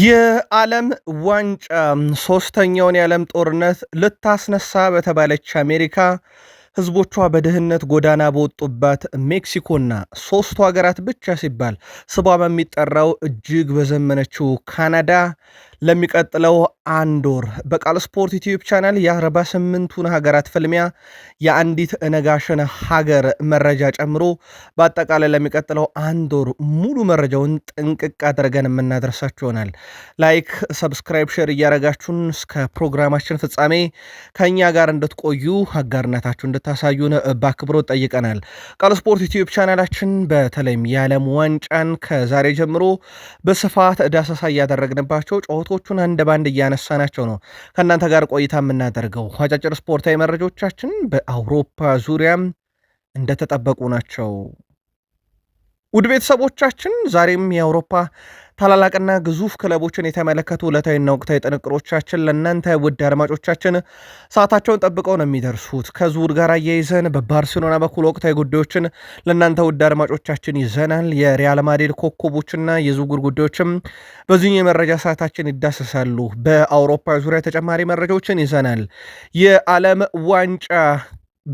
የዓለም ዋንጫ ሶስተኛውን የዓለም ጦርነት ልታስነሳ በተባለች አሜሪካ ህዝቦቿ በድህነት ጎዳና በወጡባት ሜክሲኮና ሶስቱ ሀገራት ብቻ ሲባል ስሟ በሚጠራው እጅግ በዘመነችው ካናዳ ለሚቀጥለው አንድ ወር በቃል ስፖርት ዩቲዩብ ቻናል የ48ቱን ሀገራት ፍልሚያ የአንዲት ነጋሽን ሀገር መረጃ ጨምሮ በአጠቃላይ ለሚቀጥለው አንድ ወር ሙሉ መረጃውን ጥንቅቅ አድርገን የምናደርሳችሁ ይሆናል። ላይክ፣ ሰብስክራይብ፣ ሼር እያረጋችሁን እስከ ፕሮግራማችን ፍጻሜ ከእኛ ጋር እንድትቆዩ አጋርነታችሁ እንድታሳዩን በአክብሮት ጠይቀናል። ቃል ስፖርት ዩቲዩብ ቻናላችን በተለይም የዓለም ዋንጫን ከዛሬ ጀምሮ በስፋት ዳሰሳ እያደረግንባቸው ጨዋታዎቹን አንድ ባንድ እያነሳናቸው ነው ከእናንተ ጋር ቆይታ የምናደርገው። አጫጭር ስፖርታዊ መረጃዎቻችን በአውሮፓ ዙሪያም እንደተጠበቁ ናቸው። ውድ ቤተሰቦቻችን ዛሬም የአውሮፓ ታላላቅና ግዙፍ ክለቦችን የተመለከቱ ዕለታዊና ወቅታዊ ጥንቅሮቻችን ለእናንተ ውድ አድማጮቻችን ሰዓታቸውን ጠብቀው ነው የሚደርሱት። ከዝውውር ጋር አያይዘን በባርሴሎና በኩል ወቅታዊ ጉዳዮችን ለእናንተ ውድ አድማጮቻችን ይዘናል። የሪያል ማድሪድ ኮከቦችና የዝውውር ጉዳዮችም በዚህ የመረጃ ሰዓታችን ይዳሰሳሉ። በአውሮፓ ዙሪያ ተጨማሪ መረጃዎችን ይዘናል። የዓለም ዋንጫ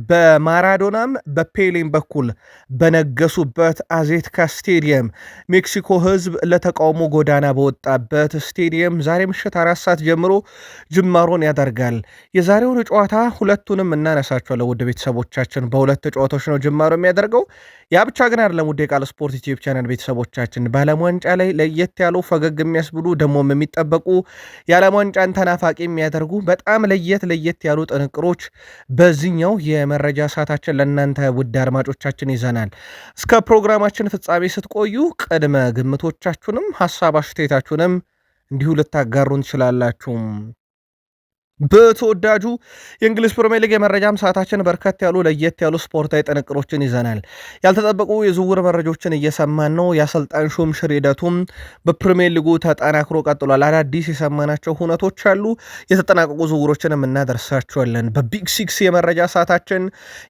በማራዶናም በፔሌም በኩል በነገሱበት አዜትካ ስቴዲየም ሜክሲኮ ሕዝብ ለተቃውሞ ጎዳና በወጣበት ስቴዲየም ዛሬ ምሽት 4 ሰዓት ጀምሮ ጅማሮን ያደርጋል። የዛሬውን ጨዋታ ሁለቱንም እናነሳቸዋለን ውድ ቤተሰቦቻችን። በሁለት ጨዋታዎች ነው ጅማሮ የሚያደርገው። ያ ብቻ ግን አይደለም ውድ የቃል ስፖርት ዩቲዩብ ቻናል ቤተሰቦቻችን፣ በዓለም ዋንጫ ላይ ለየት ያሉ ፈገግ የሚያስብሉ ደግሞም የሚጠበቁ የዓለም ዋንጫን ተናፋቂ የሚያደርጉ በጣም ለየት ያሉ ጥንቅሮች በዚህኛው የመረጃ ሰዓታችን ለእናንተ ውድ አድማጮቻችን ይዘናል። እስከ ፕሮግራማችን ፍጻሜ ስትቆዩ ቅድመ ግምቶቻችሁንም ሀሳብ አስተያየታችሁንም እንዲሁ ልታጋሩን ትችላላችሁ። በተወዳጁ የእንግሊዝ ፕሪሚየር ሊግ የመረጃም ሰዓታችን በርከት ያሉ ለየት ያሉ ስፖርታዊ ጥንቅሮችን ይዘናል። ያልተጠበቁ የዝውውር መረጃዎችን እየሰማን ነው። የአሰልጣኝ ሹምሽር ሂደቱም በፕሪሚየር ሊጉ ተጠናክሮ ቀጥሏል። አዳዲስ የሰማናቸው ሁነቶች አሉ። የተጠናቀቁ ዝውውሮችንም እናደርሳቸዋለን። በቢግ ሲክስ የመረጃ ሰዓታችን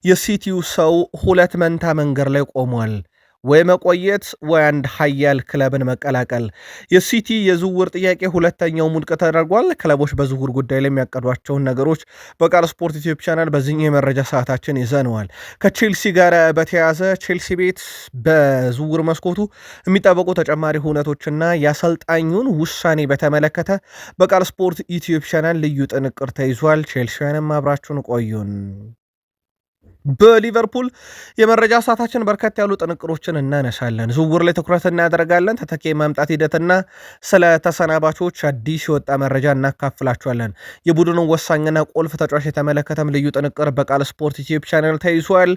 የሲቲው ሰው ሁለት መንታ መንገድ ላይ ቆሟል። ወይ መቆየት ወይ አንድ ሀያል ክለብን መቀላቀል። የሲቲ የዝውውር ጥያቄ ሁለተኛው ውድቅ ተደርጓል። ክለቦች በዝውውር ጉዳይ ላይ የሚያቀዷቸውን ነገሮች በቃል ስፖርት ዩቲዩብ ቻናል በዚህኛው የመረጃ ሰዓታችን ይዘነዋል። ከቼልሲ ጋር በተያያዘ ቼልሲ ቤት በዝውውር መስኮቱ የሚጠበቁ ተጨማሪ ሁነቶችና የአሰልጣኙን ውሳኔ በተመለከተ በቃል ስፖርት ዩቲዩብ ቻናል ልዩ ጥንቅር ተይዟል። ቼልሲያንም አብራችሁን ቆዩን። በሊቨርፑል የመረጃ ሰዓታችን በርከት ያሉ ጥንቅሮችን እናነሳለን። ዝውውር ላይ ትኩረት እናደርጋለን። ተተኪ ማምጣት ሂደትና ስለ ተሰናባቾች አዲስ የወጣ መረጃ እናካፍላችኋለን። የቡድኑን ወሳኝና ቁልፍ ተጫዋች የተመለከተም ልዩ ጥንቅር በቃል ስፖርት ዩቲዩብ ቻናል ተይዟል።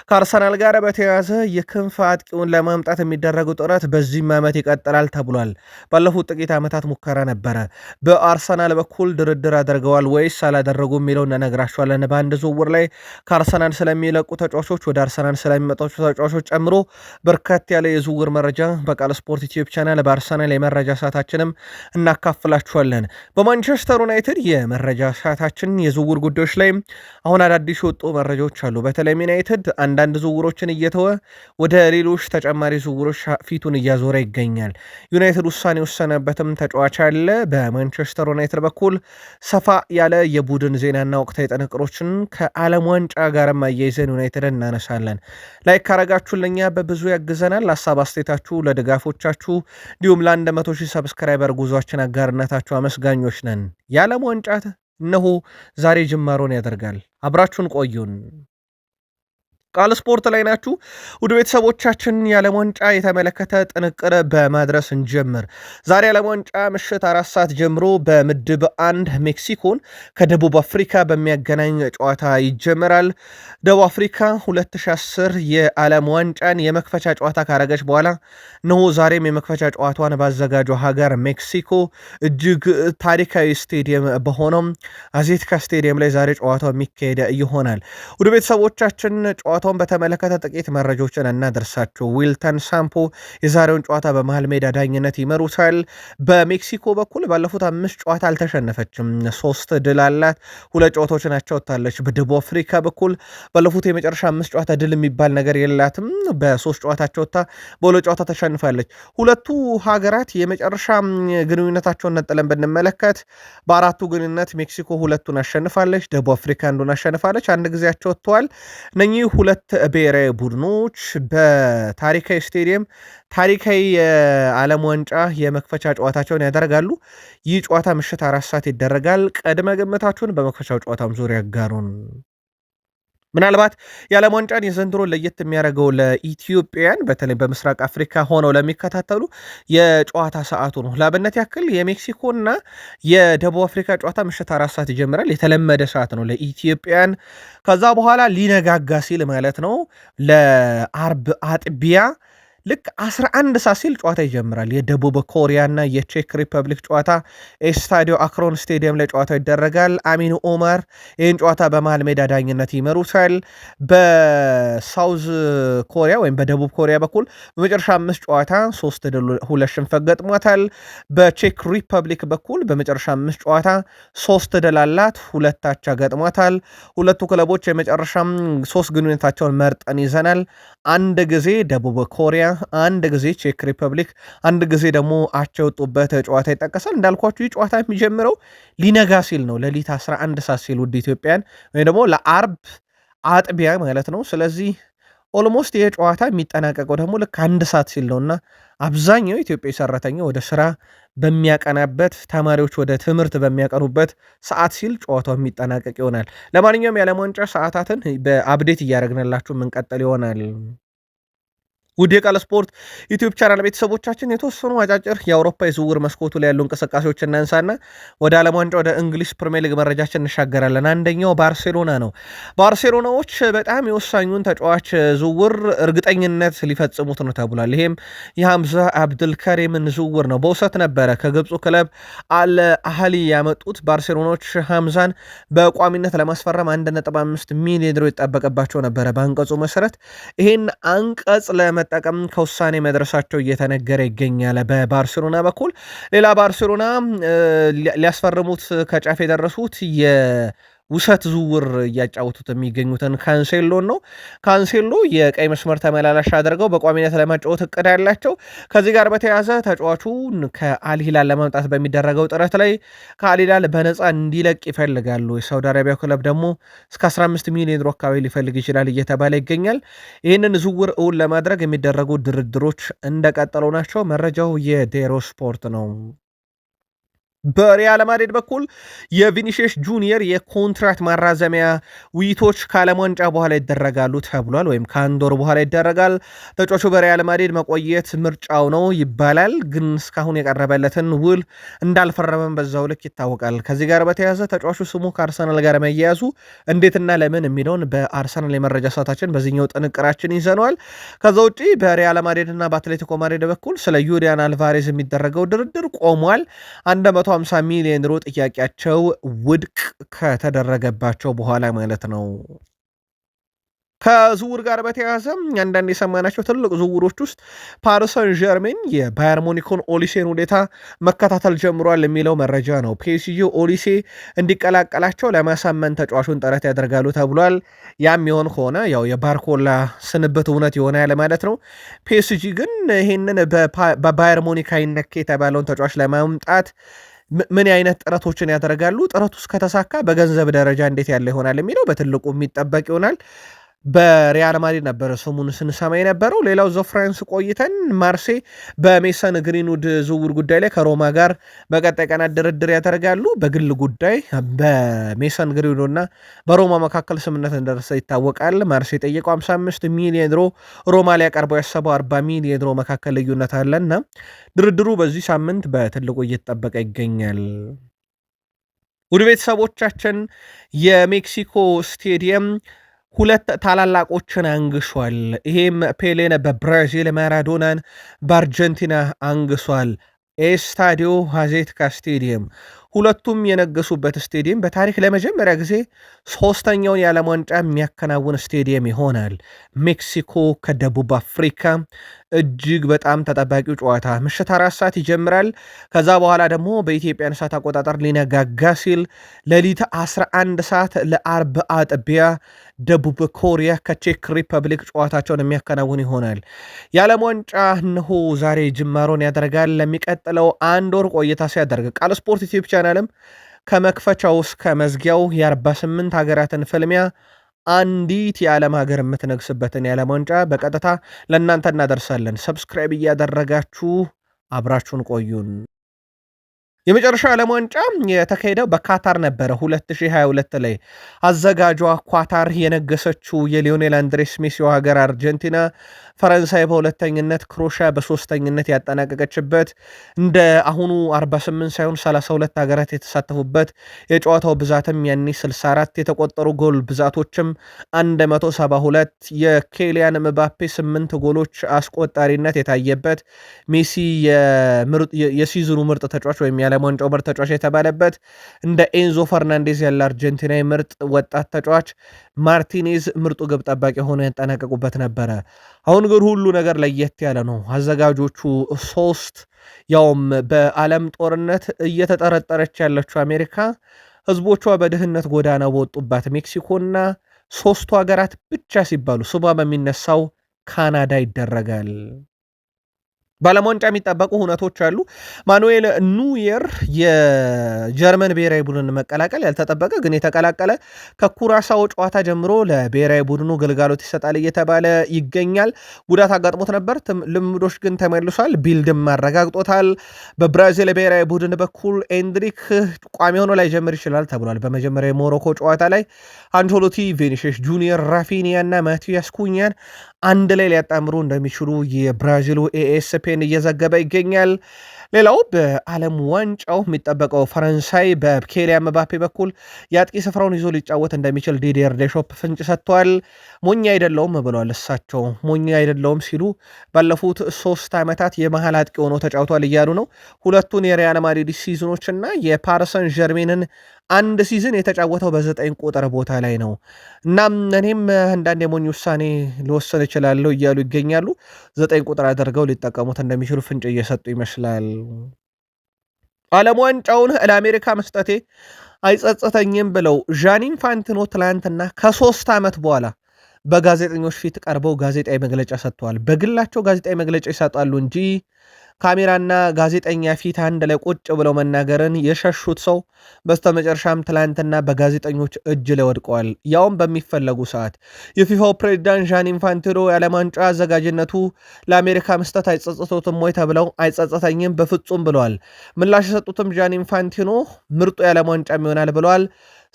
ከአርሰናል ጋር በተያያዘ የክንፍ አጥቂውን ለማምጣት የሚደረገው ጥረት በዚህም ዓመት ይቀጥላል ተብሏል። ባለፉት ጥቂት ዓመታት ሙከራ ነበረ። በአርሰናል በኩል ድርድር አድርገዋል ወይስ አላደረጉ የሚለው እነግራችኋለን። በአንድ ዝውውር ላይ ከአርሰናል ስለሚለቁ ተጫዋቾች ወደ አርሰናል ስለሚመጣቸው ተጫዋቾች ጨምሮ በርከት ያለ የዝውውር መረጃ በቃል ስፖርት ዩቲዩብ ቻናል በአርሰናል የመረጃ ሰዓታችንም እናካፍላችኋለን። በማንቸስተር ዩናይትድ የመረጃ ሰዓታችን የዝውውር ጉዳዮች ላይ አሁን አዳዲስ የወጡ መረጃዎች አሉ። በተለይም ዩናይትድ አንዳንድ ዝውውሮችን እየተወ ወደ ሌሎች ተጨማሪ ዝውውሮች ፊቱን እያዞረ ይገኛል። ዩናይትድ ውሳኔ የወሰነበትም ተጫዋች አለ። በማንቸስተር ዩናይትድ በኩል ሰፋ ያለ የቡድን ዜናና ወቅታዊ ጥንቅሮችን ከዓለም ዋንጫ ጋር አያይዘን ዩናይትድን እናነሳለን። ላይክ ካረጋችሁ ለኛ በብዙ ያግዘናል። ሀሳብ አስተያየታችሁ ለድጋፎቻችሁ እንዲሁም ለ100,000 ሰብስክራይበር ጉዟችን አጋርነታችሁ አመስጋኞች ነን። የዓለም ዋንጫ እነሆ ዛሬ ጅማሮን ያደርጋል። አብራችሁን ቆዩን። ቃል ስፖርት ላይ ናችሁ ውድ ቤተሰቦቻችን። የዓለም ዋንጫ የተመለከተ ጥንቅር በማድረስ እንጀምር። ዛሬ የዓለም ዋንጫ ምሽት 4 ሰዓት ጀምሮ በምድብ 1 ሜክሲኮን ከደቡብ አፍሪካ በሚያገናኝ ጨዋታ ይጀምራል። ደቡብ አፍሪካ 2010 የዓለም ዋንጫን የመክፈቻ ጨዋታ ካረገች በኋላ እነሆ ዛሬም የመክፈቻ ጨዋታዋን ባዘጋጁ ሀገር ሜክሲኮ እጅግ ታሪካዊ ስቴዲየም በሆነው አዜትካ ስቴዲየም ላይ ዛሬ ጨዋታው የሚካሄድ ይሆናል። ውድ ቤተሰቦቻችን ጨዋታ ጨዋታውን በተመለከተ ጥቂት መረጃዎችን እናደርሳቸው። ዊልተን ሳምፖ የዛሬውን ጨዋታ በመሃል ሜዳ ዳኝነት ይመሩታል። በሜክሲኮ በኩል ባለፉት 5 ጨዋታ አልተሸነፈችም፣ 3 ድል አላት፣ 2 ጨዋታዎችን አቻ ወጥታለች። በደቡብ አፍሪካ በኩል ባለፉት የመጨረሻ 5 ጨዋታ ድል የሚባል ነገር የላትም፣ በ3 ጨዋታ አቻ ወጥታ በ2 ጨዋታ ተሸንፋለች። ሁለቱ ሀገራት የመጨረሻ ግንኙነታቸውን ነጥለን ብንመለከት በአራቱ ግንኙነት ሜክሲኮ 2ቱን አሸንፋለች፣ ደቡብ አፍሪካ አንዱን አሸንፋለች፣ አንድ ጊዜያቸው ወጥተዋል። እነኚህ ሁለት ብሔራዊ ቡድኖች በታሪካዊ ስቴዲየም ታሪካዊ የዓለም ዋንጫ የመክፈቻ ጨዋታቸውን ያደርጋሉ። ይህ ጨዋታ ምሽት 4 ሰዓት ይደረጋል። ቅድመ ግምታችሁን በመክፈቻው ጨዋታም ዙሪያ ያጋሩን። ምናልባት የዓለም ዋንጫን የዘንድሮ ለየት የሚያደርገው ለኢትዮጵያውያን በተለይ በምስራቅ አፍሪካ ሆነው ለሚከታተሉ የጨዋታ ሰዓቱ ነው። ለአብነት ያክል የሜክሲኮና የደቡብ አፍሪካ ጨዋታ ምሽት 4 ሰዓት ይጀምራል። የተለመደ ሰዓት ነው ለኢትዮጵያውያን። ከዛ በኋላ ሊነጋጋ ሲል ማለት ነው ለአርብ አጥቢያ ልክ 11 ሰዓት ሲል ጨዋታ ይጀምራል። የደቡብ ኮሪያና የቼክ ሪፐብሊክ ጨዋታ ስታዲዮ አክሮን ስቴዲየም ላይ ጨዋታው ይደረጋል። አሚኑ ኦማር ይህን ጨዋታ በመሃል ሜዳ ዳኝነት ይመሩታል። በሳውዝ ኮሪያ ወይም በደቡብ ኮሪያ በኩል በመጨረሻ 5 ጨዋታ 3 ድል 2 ሽንፈት ገጥሟታል። በቼክ ሪፐብሊክ በኩል በመጨረሻ 5 ጨዋታ 3 ድል አላት፣ 2 አቻ ገጥሟታል። ሁለቱ ክለቦች የመጨረሻ 3 ግንኙነታቸውን መርጠን ይዘናል። አንድ ጊዜ ደቡብ ኮሪያ፣ አንድ ጊዜ ቼክ ሪፐብሊክ፣ አንድ ጊዜ ደግሞ አቻ የወጡበት ጨዋታ ይጠቀሳል። እንዳልኳችሁ ይህ ጨዋታ የሚጀምረው ሊነጋ ሲል ነው፣ ሌሊት 11 ሰዓት ሲል ውድ ኢትዮጵያን ወይም ደግሞ ለአርብ አጥቢያ ማለት ነው። ስለዚህ ኦልሞስት ይህ ጨዋታ የሚጠናቀቀው ደግሞ ልክ 1 ሰዓት ሲል ነው እና አብዛኛው ኢትዮጵያ ሰራተኛ ወደ ስራ በሚያቀናበት፣ ተማሪዎች ወደ ትምህርት በሚያቀኑበት ሰዓት ሲል ጨዋታው የሚጠናቀቅ ይሆናል። ለማንኛውም የዓለም ዋንጫ ሰዓታትን በአፕዴት እያደረግንላችሁ የምንቀጥል ይሆናል። ውድ የቃል ስፖርት ዩቲዩብ ቻናል ቤተሰቦቻችን የተወሰኑ አጫጭር የአውሮፓ የዝውውር መስኮቱ ላይ ያሉ እንቅስቃሴዎች እናንሳና ወደ ዓለም ዋንጫ ወደ እንግሊዝ ፕሪሚየር ሊግ መረጃችን እንሻገራለን። አንደኛው ባርሴሎና ነው። ባርሴሎናዎች በጣም የወሳኙን ተጫዋች ዝውውር እርግጠኝነት ሊፈጽሙት ነው ተብሏል። ይሄም የሐምዛ አብድልከሪምን ዝውውር ነው። በውሰት ነበረ ከግብፁ ክለብ አል አህሊ ያመጡት። ባርሴሎናዎች ሐምዛን በቋሚነት ለማስፈረም 1.5 ሚሊዮን ዩሮ ይጠበቅባቸው ነበረ በአንቀጹ መሰረት። ይሄን አንቀጽ ጠቀም ከውሳኔ መድረሳቸው እየተነገረ ይገኛል። በባርሴሎና በኩል ሌላ ባርሴሎና ሊያስፈርሙት ከጫፍ የደረሱት ውሰት ዝውውር እያጫወቱት የሚገኙትን ካንሴሎን ነው። ካንሴሎ የቀይ መስመር ተመላላሽ አድርገው በቋሚነት ለማጫወት እቅድ ያላቸው። ከዚህ ጋር በተያያዘ ተጫዋቹን ከአልሂላል ለማምጣት በሚደረገው ጥረት ላይ ከአልሂላል በነፃ እንዲለቅ ይፈልጋሉ። የሳውዲ አረቢያ ክለብ ደግሞ እስከ 15 ሚሊዮን ዩሮ አካባቢ ሊፈልግ ይችላል እየተባለ ይገኛል። ይህንን ዝውውር እውን ለማድረግ የሚደረጉ ድርድሮች እንደቀጠሉ ናቸው። መረጃው የዴሮ ስፖርት ነው። በሪያል ማድሪድ በኩል የቪኒሺየስ ጁኒየር የኮንትራክት ማራዘሚያ ውይይቶች ከዓለም ዋንጫ በኋላ ይደረጋሉ ተብሏል፣ ወይም ከአንድ ወር በኋላ ይደረጋል። ተጫዋቹ በሪያል ማድሪድ መቆየት ምርጫው ነው ይባላል፣ ግን እስካሁን የቀረበለትን ውል እንዳልፈረመም በዛው ልክ ይታወቃል። ከዚህ ጋር በተያያዘ ተጫዋቹ ስሙ ከአርሰናል ጋር መያያዙ እንዴትና ለምን የሚለውን በአርሰናል የመረጃ ሰዓታችን በዚህኛው ጥንቅራችን ይዘነዋል። ከዛ ውጪ በሪያል ማድሪድ እና በአትሌቲኮ ማድሪድ በኩል ስለ ዩሊያን አልቫሬዝ የሚደረገው ድርድር ቆሟል። 150 ሚሊዮን ዩሮ ጥያቄያቸው ውድቅ ከተደረገባቸው በኋላ ማለት ነው። ከዝውውር ጋር በተያያዘ አንዳንድ የሰማናቸው ትልቅ ዝውውሮች ውስጥ ፓሪስ ሰን ዠርሜን የባየር ሙኒክን ኦሊሴን ሁኔታ መከታተል ጀምሯል የሚለው መረጃ ነው። ፒኤስጂ ኦሊሴ እንዲቀላቀላቸው ለማሳመን ተጫዋቹን ጥረት ያደርጋሉ ተብሏል። ያም የሆን ከሆነ ያው የባርኮላ ስንብት እውነት ይሆናል ማለት ነው። ፒኤስጂ ግን ይህንን በባየር ሙኒክ አይነክ የተባለውን ተጫዋች ለማምጣት ምን አይነት ጥረቶችን ያደርጋሉ? ጥረቱ ውስጥ ከተሳካ በገንዘብ ደረጃ እንዴት ያለ ይሆናል የሚለው በትልቁ የሚጠበቅ ይሆናል። በሪያል ማድሪድ ነበር ስሙን ስንሰማ የነበረው። ሌላው ዘ ፍራንስ ቆይተን ማርሴ በሜሰን ግሪንውድ ዝውውር ጉዳይ ላይ ከሮማ ጋር በቀጣይ ቀናት ድርድር ያደርጋሉ። በግል ጉዳይ በሜሰን ግሪንውድ እና በሮማ መካከል ስምነት እንደደረሰ ይታወቃል። ማርሴ የጠየቀው 55 ሚሊዮን ዩሮ፣ ሮማ ሊያቀርበው ያሰበው 40 ሚሊዮን ዩሮ መካከል ልዩነት አለና ድርድሩ በዚህ ሳምንት በትልቁ እየተጠበቀ ይገኛል። ውድ ቤተሰቦቻችን የሜክሲኮ ስቴዲየም 2 ታላላቆችን አንግሷል። ይሄም ፔሌን በብራዚል፣ ማራዶናን በአርጀንቲና አንግሷል። ኤስታዲዮ አዜቴካ ስቴዲየም ሁለቱም የነገሱበት ስቴዲየም በታሪክ ለመጀመሪያ ጊዜ ሶስተኛውን የዓለም ዋንጫ የሚያከናውን ስቴዲየም ይሆናል። ሜክሲኮ ከደቡብ አፍሪካ እጅግ በጣም ተጠባቂው ጨዋታ ምሽት 4 ሰዓት ይጀምራል። ከዛ በኋላ ደግሞ በኢትዮጵያን ሰዓት አቆጣጠር ሊነጋጋ ሲል ሌሊት 11 ሰዓት ለአርብ አጥቢያ ደቡብ ኮሪያ ከቼክ ሪፐብሊክ ጨዋታቸውን የሚያከናውን ይሆናል። የዓለም ዋንጫ እነሆ ዛሬ ጅማሮን ያደርጋል። ለሚቀጥለው አንድ ወር ቆይታ ሲያደርግ ቃል ስፖርት ዩቲዩብ ቻናልም ከመክፈቻው እስከ መዝጊያው የ48 ሀገራትን ፍልሚያ አንዲት የዓለም ሀገር የምትነግስበትን የዓለም ዋንጫ በቀጥታ ለእናንተ እናደርሳለን። ሰብስክራይብ እያደረጋችሁ አብራችሁን ቆዩን። የመጨረሻው ዓለም ዋንጫ የተካሄደው በካታር ነበረ 2022 ላይ። አዘጋጇ ኳታር የነገሰችው የሊዮኔል አንድሬስ ሜሲው ሀገር አርጀንቲና፣ ፈረንሳይ በሁለተኝነት፣ ክሮሻ በሶስተኝነት ያጠናቀቀችበት እንደ አሁኑ 48 ሳይሆን 32 ሀገራት የተሳተፉበት የጨዋታው ብዛትም ያኔ 64 የተቆጠሩ ጎል ብዛቶችም 172 የኬሊያን ምባፔ 8 ጎሎች አስቆጣሪነት የታየበት ሜሲ የሲዝኑ ምርጥ ተጫዋች ወይም የዓለም ዋንጫው ምርጥ ተጫዋች የተባለበት እንደ ኤንዞ ፈርናንዴዝ ያለ አርጀንቲናዊ ምርጥ ወጣት ተጫዋች ማርቲኔዝ ምርጡ ግብ ጠባቂ ሆኖ ያጠናቀቁበት ነበረ። አሁን ግን ሁሉ ነገር ለየት ያለ ነው። አዘጋጆቹ ሶስት ያውም በዓለም ጦርነት እየተጠረጠረች ያለችው አሜሪካ ህዝቦቿ በድህነት ጎዳና በወጡባት ሜክሲኮና ሶስቱ ሀገራት ብቻ ሲባሉ ስሟ በሚነሳው ካናዳ ይደረጋል። በዓለም ዋንጫ የሚጠበቁ ሁነቶች አሉ። ማኑኤል ኑየር የጀርመን ብሔራዊ ቡድን መቀላቀል ያልተጠበቀ ግን የተቀላቀለ ከኩራሳው ጨዋታ ጀምሮ ለብሔራዊ ቡድኑ ግልጋሎት ይሰጣል እየተባለ ይገኛል። ጉዳት አጋጥሞት ነበር፣ ልምዶች ግን ተመልሷል። ቢልድም አረጋግጦታል። በብራዚል ብሔራዊ ቡድን በኩል ኤንድሪክ ቋሚ ሆኖ ላይ ጀምር ይችላል ተብሏል። በመጀመሪያ የሞሮኮ ጨዋታ ላይ አንቶሎቲ ቬኒሽስ ጁኒየር፣ ራፊኒያ እና ማቲያስ ኩኛን አንድ ላይ ሊያጣምሩ እንደሚችሉ የብራዚሉ ኤኤስፔን እየዘገበ ይገኛል። ሌላው በዓለም ዋንጫው የሚጠበቀው ፈረንሳይ በኬሊያን ምባፔ በኩል የአጥቂ ስፍራውን ይዞ ሊጫወት እንደሚችል ዲዲየር ዴሾፕ ፍንጭ ሰጥቷል። ሞኝ አይደለውም ብለዋል። እሳቸው ሞኝ አይደለውም ሲሉ ባለፉት 3 ዓመታት የመሃል አጥቂ ሆኖ ተጫውቷል እያሉ ነው። ሁለቱን የሪያል ማድሪድ ሲዝኖች እና የፓሪሰን ጀርሜንን አንድ ሲዝን የተጫወተው በ9 ቁጥር ቦታ ላይ ነው። እናም እኔም አንዳንድ የሞኝ ውሳኔ ሊወሰን ይችላለሁ እያሉ ይገኛሉ። 9 ቁጥር አድርገው ሊጠቀሙት እንደሚችሉ ፍንጭ እየሰጡ ይመስላል። ዓለም ዋንጫውን ለአሜሪካ መስጠቴ አይጸጸተኝም ብለው ዣኒ ኢንፋንቲኖ ትላንትና ከ3 ዓመት በኋላ በጋዜጠኞች ፊት ቀርበው ጋዜጣዊ መግለጫ ሰጥተዋል። በግላቸው ጋዜጣዊ መግለጫ ይሰጣሉ እንጂ ካሜራና ጋዜጠኛ ፊት አንድ ላይ ቁጭ ብለው መናገርን የሸሹት ሰው በስተመጨረሻም ትላንትና በጋዜጠኞች እጅ ላይ ወድቀዋል። ያውም በሚፈለጉ ሰዓት የፊፋው ፕሬዚዳንት ዣኒ ኢንፋንቲኖ የዓለም ዋንጫ አዘጋጅነቱ ለአሜሪካ መስጠት አይጸጽቶትም ወይ ተብለው አይጸጸተኝም በፍጹም ብለዋል። ምላሽ የሰጡትም ዣኒ ኢንፋንቲኖ ምርጡ የዓለም ዋንጫ ይሆናል ብለዋል።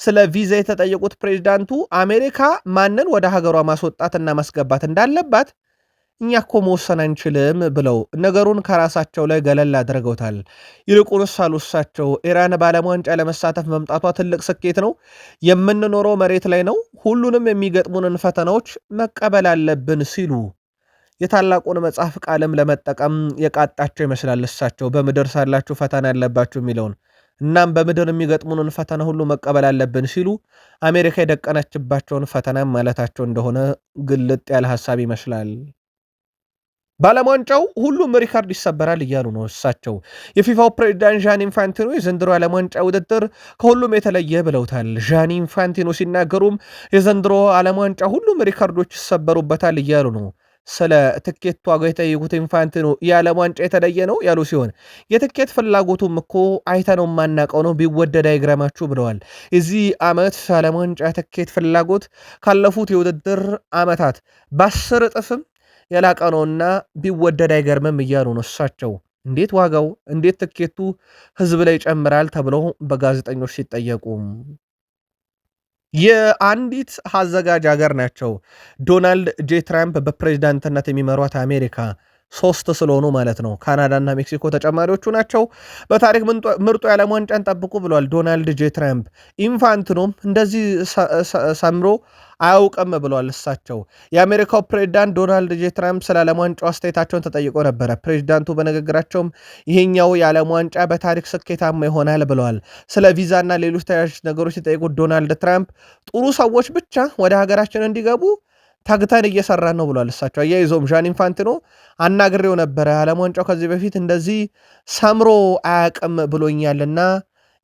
ስለ ቪዛ የተጠየቁት ፕሬዚዳንቱ አሜሪካ ማንን ወደ ሀገሯ ማስወጣትና ማስገባት እንዳለባት እኛ እኮ መወሰን አንችልም ብለው ነገሩን ከራሳቸው ላይ ገለል አድርገውታል። ይልቁንስ አሉ እሳቸው ኢራን በዓለም ዋንጫ ለመሳተፍ መምጣቷ ትልቅ ስኬት ነው። የምንኖረው መሬት ላይ ነው። ሁሉንም የሚገጥሙንን ፈተናዎች መቀበል አለብን ሲሉ የታላቁን መጽሐፍ ቃልም ለመጠቀም የቃጣቸው ይመስላል። እሳቸው በምድር ሳላችሁ ፈተና ያለባችሁ የሚለውን እናም በምድር የሚገጥሙንን ፈተና ሁሉ መቀበል አለብን ሲሉ አሜሪካ የደቀነችባቸውን ፈተና ማለታቸው እንደሆነ ግልጥ ያለ ሐሳብ ይመስላል። በዓለም ዋንጫው ሁሉም ሪካርድ ይሰበራል እያሉ ነው እሳቸው። የፊፋው ፕሬዚዳንት ዣኒ ኢንፋንቲኖ የዘንድሮ ዓለም ዋንጫ ውድድር ከሁሉም የተለየ ብለውታል። ዣኒ ኢንፋንቲኖ ሲናገሩም የዘንድሮ ዓለም ዋንጫ ሁሉም ሪካርዶች ይሰበሩበታል እያሉ ነው። ስለ ትኬት ዋጋ የጠየቁት ኢንፋንቲኖ የዓለም ዋንጫ የተለየ ነው ያሉ ሲሆን የትኬት ፍላጎቱም እኮ አይተነው የማናውቀው ነው፣ ቢወደድ አይግረማችሁ ብለዋል። የዚህ ዓመት ዓለም ዋንጫ ትኬት ፍላጎት ካለፉት የውድድር ዓመታት በ10 እጥፍም የላቀ ነውና ቢወደድ አይገርምም እያሉ ነው እሳቸው። እንዴት ዋጋው እንዴት ትኬቱ ህዝብ ላይ ይጨምራል ተብለው በጋዜጠኞች ሲጠየቁ የአንዲት አዘጋጅ ሀገር ናቸው ዶናልድ ጄ ትራምፕ በፕሬዝዳንትነት የሚመሯት አሜሪካ ሶስት ስለሆኑ ማለት ነው። ካናዳና ሜክሲኮ ተጨማሪዎቹ ናቸው። በታሪክ ምርጡ የዓለም ዋንጫን ጠብቁ ብለዋል ዶናልድ ጄ ትራምፕ። ኢንፋንቲኖም እንደዚህ ሰምሮ አያውቅም ብለዋል እሳቸው። የአሜሪካው ፕሬዚዳንት ዶናልድ ጄ ትራምፕ ስለ ዓለም ዋንጫው አስተያየታቸውን ተጠይቆ ነበረ። ፕሬዚዳንቱ በንግግራቸውም ይሄኛው የዓለም ዋንጫ በታሪክ ስኬታማ ይሆናል ብለዋል። ስለ ቪዛና ሌሎች ተያያዥ ነገሮች የጠየቁት ዶናልድ ትራምፕ ጥሩ ሰዎች ብቻ ወደ ሀገራችን እንዲገቡ ታግተን እየሰራን ነው ብሏል። እሳቸው አያይዘውም ዣን ኢንፋንቲኖ አናግሬው ነበረ፣ ዓለም ዋንጫው ከዚህ በፊት እንደዚህ ሰምሮ አያቅም ብሎኛልና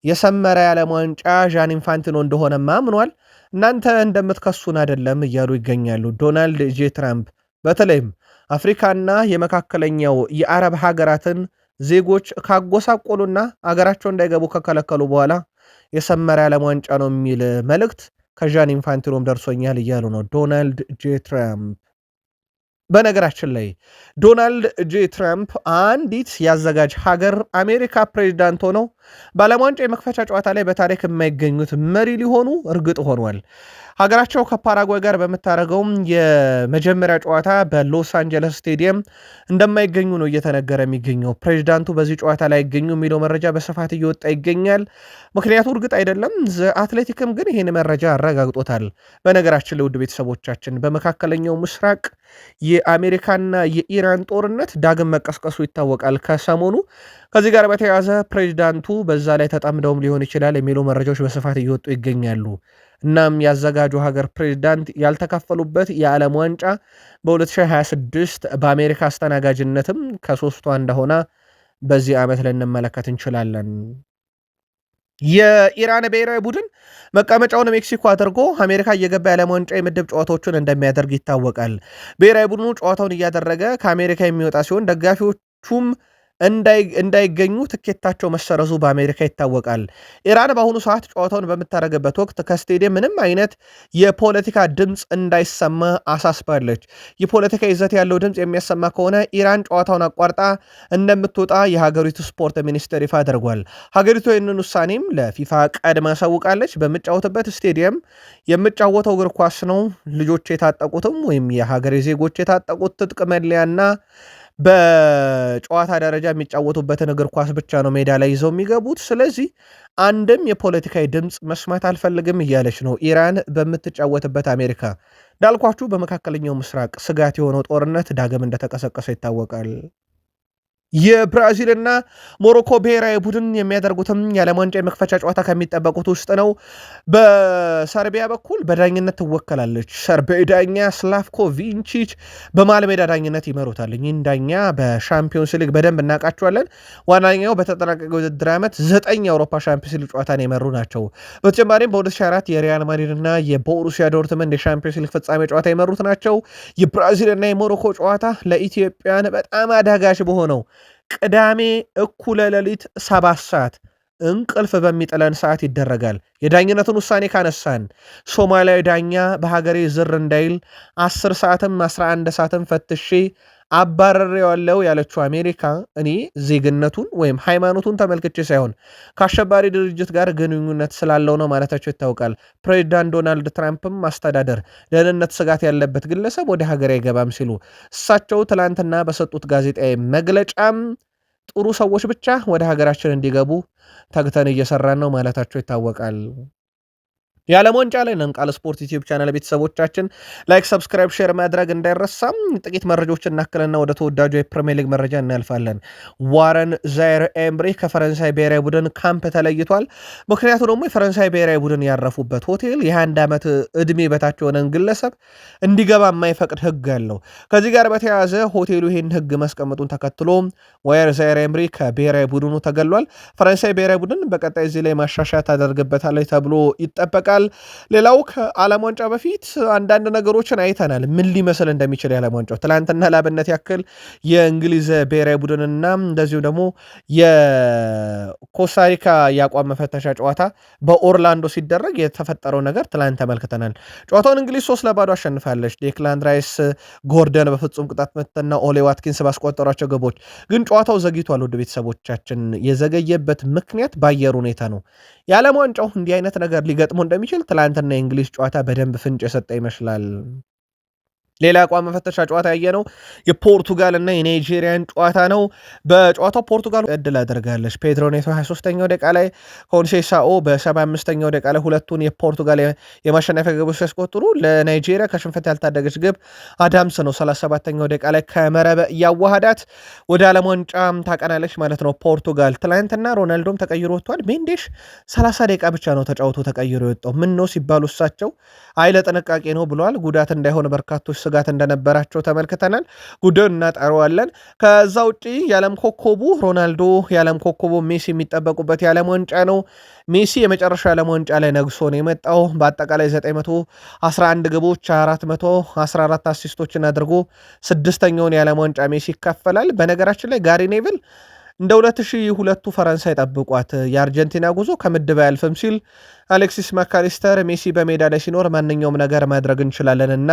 የሰመረ የዓለም ዋንጫ ዣን ኢንፋንቲኖ እንደሆነማ አምኗል። እናንተ እንደምትከሱን አይደለም እያሉ ይገኛሉ ዶናልድ ጄ ትራምፕ። በተለይም አፍሪካና የመካከለኛው የአረብ ሀገራትን ዜጎች ካጎሳቆሉና አገራቸው እንዳይገቡ ከከለከሉ በኋላ የሰመረ የዓለም ዋንጫ ነው የሚል መልእክት ከዣን ኢንፋንቲኖም ደርሶኛል እያሉ ነው ዶናልድ ጄ ትራምፕ። በነገራችን ላይ ዶናልድ ጄ ትራምፕ አንዲት ያዘጋጅ ሀገር አሜሪካ ፕሬዚዳንት ሆነው በዓለም ዋንጫ የመክፈቻ ጨዋታ ላይ በታሪክ የማይገኙት መሪ ሊሆኑ እርግጥ ሆኗል። ሀገራቸው ከፓራጓይ ጋር በምታደርገውም የመጀመሪያ ጨዋታ በሎስ አንጀለስ ስቴዲየም እንደማይገኙ ነው እየተነገረ የሚገኘው። ፕሬዚዳንቱ በዚህ ጨዋታ ላይ ይገኙ የሚለው መረጃ በስፋት እየወጣ ይገኛል። ምክንያቱ እርግጥ አይደለም። አትሌቲክም ግን ይህን መረጃ አረጋግጦታል። በነገራችን ለውድ ቤተሰቦቻችን በመካከለኛው ምስራቅ የአሜሪካና የኢራን ጦርነት ዳግም መቀስቀሱ ይታወቃል ከሰሞኑ። ከዚህ ጋር በተያያዘ ፕሬዚዳንቱ በዛ ላይ ተጠምደውም ሊሆን ይችላል የሚሉ መረጃዎች በስፋት እየወጡ ይገኛሉ። እናም ያዘጋጁ ሀገር ፕሬዚዳንት ያልተካፈሉበት የዓለም ዋንጫ በ2026 በአሜሪካ አስተናጋጅነትም ከሶስቷ እንደሆነ በዚህ ዓመት ልንመለከት እንችላለን። የኢራን ብሔራዊ ቡድን መቀመጫውን ሜክሲኮ አድርጎ አሜሪካ እየገባ የዓለም ዋንጫ የምድብ ጨዋታዎችን እንደሚያደርግ ይታወቃል። ብሔራዊ ቡድኑ ጨዋታውን እያደረገ ከአሜሪካ የሚወጣ ሲሆን ደጋፊዎቹም እንዳይገኙ ትኬታቸው መሰረዙ በአሜሪካ ይታወቃል። ኢራን በአሁኑ ሰዓት ጨዋታውን በምታደርግበት ወቅት ከስቴዲየም ምንም አይነት የፖለቲካ ድምፅ እንዳይሰማ አሳስባለች። የፖለቲካ ይዘት ያለው ድምፅ የሚያሰማ ከሆነ ኢራን ጨዋታውን አቋርጣ እንደምትወጣ የሀገሪቱ ስፖርት ሚኒስቴር ይፋ አድርጓል። ሀገሪቱ ይህንን ውሳኔም ለፊፋ ቀድማ አሳውቃለች። በምጫወትበት ስቴዲየም የምጫወተው እግር ኳስ ነው። ልጆች የታጠቁትም ወይም የሀገሬ ዜጎች የታጠቁት ትጥቅ መለያና በጨዋታ ደረጃ የሚጫወቱበትን እግር ኳስ ብቻ ነው ሜዳ ላይ ይዘው የሚገቡት። ስለዚህ አንድም የፖለቲካዊ ድምፅ መስማት አልፈልግም እያለች ነው ኢራን በምትጫወትበት አሜሪካ። እንዳልኳችሁ በመካከለኛው ምስራቅ ስጋት የሆነው ጦርነት ዳግም እንደተቀሰቀሰ ይታወቃል። የብራዚልና ሞሮኮ ብሔራዊ ቡድን የሚያደርጉትም የዓለም ዋንጫ የመክፈቻ ጨዋታ ከሚጠበቁት ውስጥ ነው። በሰርቢያ በኩል በዳኝነት ትወከላለች። ሰርቢያዊ ዳኛ ስላቭኮ ቪንቺች በመሃል ሜዳ ዳኝነት ይመሩታል። ይህን ዳኛ በሻምፒዮንስ ሊግ በደንብ እናውቃቸዋለን። ዋናኛው በተጠናቀቀ ውድድር ዓመት 9 የአውሮፓ ሻምፒዮንስ ሊግ ጨዋታን የመሩ ናቸው። በተጨማሪም በ2004 የሪያል ማድሪድና የቦሩሲያ ዶርትመንድ የሻምፒዮንስ ሊግ ፍጻሜ ጨዋታ የመሩት ናቸው። የብራዚልና የሞሮኮ ጨዋታ ለኢትዮጵያን በጣም አዳጋች በሆነው ቅዳሜ እኩለ ሌሊት 7 ሰዓት እንቅልፍ በሚጥለን ሰዓት ይደረጋል። የዳኝነቱን ውሳኔ ካነሳን ሶማሊያዊ ዳኛ በሀገሬ ዝር እንዳይል 10 ሰዓትም 11 ሰዓትም ፈትሼ አባረሬዋለሁ ያለችው አሜሪካ እኔ ዜግነቱን ወይም ሃይማኖቱን ተመልክቼ ሳይሆን ከአሸባሪ ድርጅት ጋር ግንኙነት ስላለው ነው ማለታቸው ይታወቃል። ፕሬዚዳንት ዶናልድ ትራምፕም አስተዳደር ደህንነት ስጋት ያለበት ግለሰብ ወደ ሀገር አይገባም ሲሉ እሳቸው ትላንትና በሰጡት ጋዜጣዊ መግለጫም ጥሩ ሰዎች ብቻ ወደ ሀገራችን እንዲገቡ ተግተን እየሰራን ነው ማለታቸው ይታወቃል። የዓለም ዋንጫ ላይ ነን። ቃል ስፖርት ዩቲዩብ ቻናል ቤተሰቦቻችን ላይክ፣ ሰብስክራይብ፣ ሼር ማድረግ እንዳይረሳም። ጥቂት መረጃዎችን እናክልና ወደ ተወዳጁ የፕሪሚየር ሊግ መረጃ እናልፋለን። ዋረን ዛይር ኤምሪ ከፈረንሳይ ብሔራዊ ቡድን ካምፕ ተለይቷል። ምክንያቱ ደግሞ የፈረንሳይ ብሔራዊ ቡድን ያረፉበት ሆቴል የ21 ዓመት ዕድሜ በታች የሆነን ግለሰብ እንዲገባ የማይፈቅድ ሕግ አለው። ከዚህ ጋር በተያያዘ ሆቴሉ ይህን ሕግ ማስቀመጡን ተከትሎ ዋረን ዛይር ኤምሪ ከብሔራዊ ቡድኑ ተገሏል። ፈረንሳይ ብሔራዊ ቡድን በቀጣይ እዚህ ላይ ማሻሻያ ታደርግበታለች ተብሎ ይጠበቃል። ሌላው ከዓለም ዋንጫ በፊት አንዳንድ ነገሮችን አይተናል። ምን ሊመስል እንደሚችል የዓለም ዋንጫው ትላንትና ላብነት ያክል የእንግሊዝ ብሔራዊ ቡድንና እንደዚሁ ደግሞ የኮስታሪካ የአቋም መፈተሻ ጨዋታ በኦርላንዶ ሲደረግ የተፈጠረው ነገር ትላንት ተመልክተናል። ጨዋታውን እንግሊዝ 3-0 አሸንፋለች። ዴክላን ራይስ፣ ጎርደን በፍጹም ቅጣት ምትና ኦሌ ዋትኪንስ ባስቆጠሯቸው ግቦች። ግን ጨዋታው ዘግይቷል። ውድ ቤተሰቦቻችን የዘገየበት ምክንያት በአየር ሁኔታ ነው። የዓለም ዋንጫው እንዲህ አይነት ነገር ሊገጥሞ እንደሚችል ትላንትና የእንግሊዝ ጨዋታ በደንብ ፍንጭ የሰጠ ይመስላል። ሌላ አቋም መፈተሻ ጨዋታ ያየነው የፖርቱጋል እና የናይጄሪያን ጨዋታ ነው። በጨዋታው ፖርቱጋል እድል አድርጋለች። ፔድሮ ኔቶ 23ኛው ደቂቃ ላይ፣ ኮንሴሳኦ በ75ኛው ደቂቃ ላይ ሁለቱን የፖርቱጋል የማሸነፊያ ግቦች ሲያስቆጥሩ ለናይጄሪያ ከሽንፈት ያልታደገች ግብ አዳምስ ነው 37ኛው ደቂቃ ላይ ከመረበ እያዋሃዳት ወደ ዓለም ዋንጫ ታቀናለች ማለት ነው ፖርቱጋል። ትላንትና ሮናልዶም ተቀይሮ ወጥቷል። ሜንዴሽ 30 ደቂቃ ብቻ ነው ተጫውቶ ተቀይሮ የወጣው። ምን ነው ሲባሉ እሳቸው አይ ለጥንቃቄ ነው ብለዋል። ጉዳት እንዳይሆን በርካቶች ስጋት እንደነበራቸው ተመልክተናል። ጉዳዩን እናጠረዋለን። ከዛ ውጪ የዓለም ኮከቡ ሮናልዶ፣ የዓለም ኮከቡ ሜሲ የሚጠበቁበት የዓለም ዋንጫ ነው። ሜሲ የመጨረሻ ዓለም ዋንጫ ላይ ነግሶ ነው የመጣው። በአጠቃላይ 911 ግቦች 414 አሲስቶችን አድርጎ ስድስተኛውን የዓለም ዋንጫ ሜሲ ይካፈላል። በነገራችን ላይ ጋሪ ኔቭል እንደ 2002ቱ ፈረንሳይ ጠብቋት የአርጀንቲና ጉዞ ከምድብ አያልፍም ሲል አሌክሲስ ማካሊስተር ሜሲ በሜዳ ላይ ሲኖር ማንኛውም ነገር ማድረግ እንችላለንና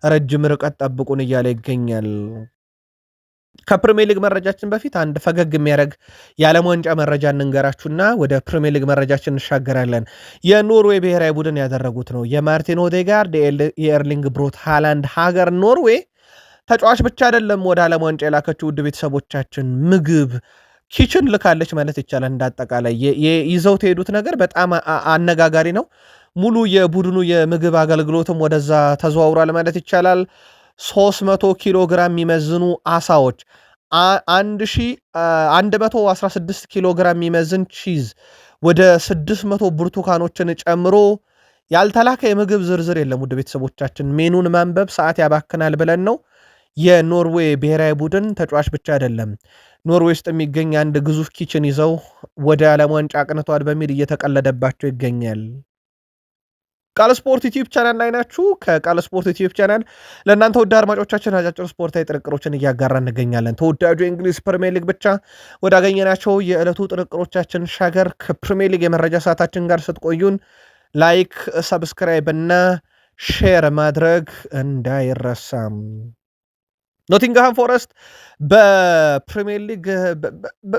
ረጅም ርቀት ጠብቁን እያለ ይገኛል። ከፕሪሚየር ሊግ መረጃችን በፊት አንድ ፈገግ የሚያደርግ የዓለም ዋንጫ መረጃ እንንገራችሁና ወደ ፕሪሚየር ሊግ መረጃችን እንሻገራለን። የኖርዌይ ብሔራዊ ቡድን ያደረጉት ነው። የማርቲን ኦዴጋርድ የኤርሊንግ ብሮት ሃላንድ ሀገር ኖርዌይ ተጫዋች ብቻ አይደለም ወደ ዓለም ዋንጫ የላከችው። ውድ ቤተሰቦቻችን ምግብ ኪችን ልካለች ማለት ይቻላል። እንዳጠቃላይ ይዘውት የሄዱት ነገር በጣም አነጋጋሪ ነው። ሙሉ የቡድኑ የምግብ አገልግሎትም ወደዛ ተዘዋውሯል ማለት ይቻላል። 300 ኪሎ ግራም የሚመዝኑ አሳዎች፣ 1116 ኪሎ ግራም የሚመዝን ቺዝ፣ ወደ 600 ብርቱካኖችን ጨምሮ ያልተላከ የምግብ ዝርዝር የለም። ውድ ቤተሰቦቻችን ሜኑን ማንበብ ሰዓት ያባክናል ብለን ነው። የኖርዌይ ብሔራዊ ቡድን ተጫዋች ብቻ አይደለም ኖርዌይ ውስጥ የሚገኝ አንድ ግዙፍ ኪችን ይዘው ወደ ዓለም ዋንጫ አቅንተዋል በሚል እየተቀለደባቸው ይገኛል። ቃል ስፖርት ዩቲዩብ ቻናል ላይ ናችሁ። ከቃል ስፖርት ዩቲዩብ ቻናል ለእናንተ ወደ አድማጮቻችን አጫጭር ስፖርታዊ ጥንቅሮችን እያጋራ እንገኛለን። ተወዳጁ የእንግሊዝ ፕሪሚየር ሊግ ብቻ ወዳገኘናቸው የዕለቱ ጥንቅሮቻችን ሻገር። ከፕሪሚየር ሊግ የመረጃ ሰዓታችን ጋር ስትቆዩን ላይክ፣ ሰብስክራይብ እና ሼር ማድረግ እንዳይረሳም። ኖቲንግሃም ፎረስት በፕሪሚየር ሊግ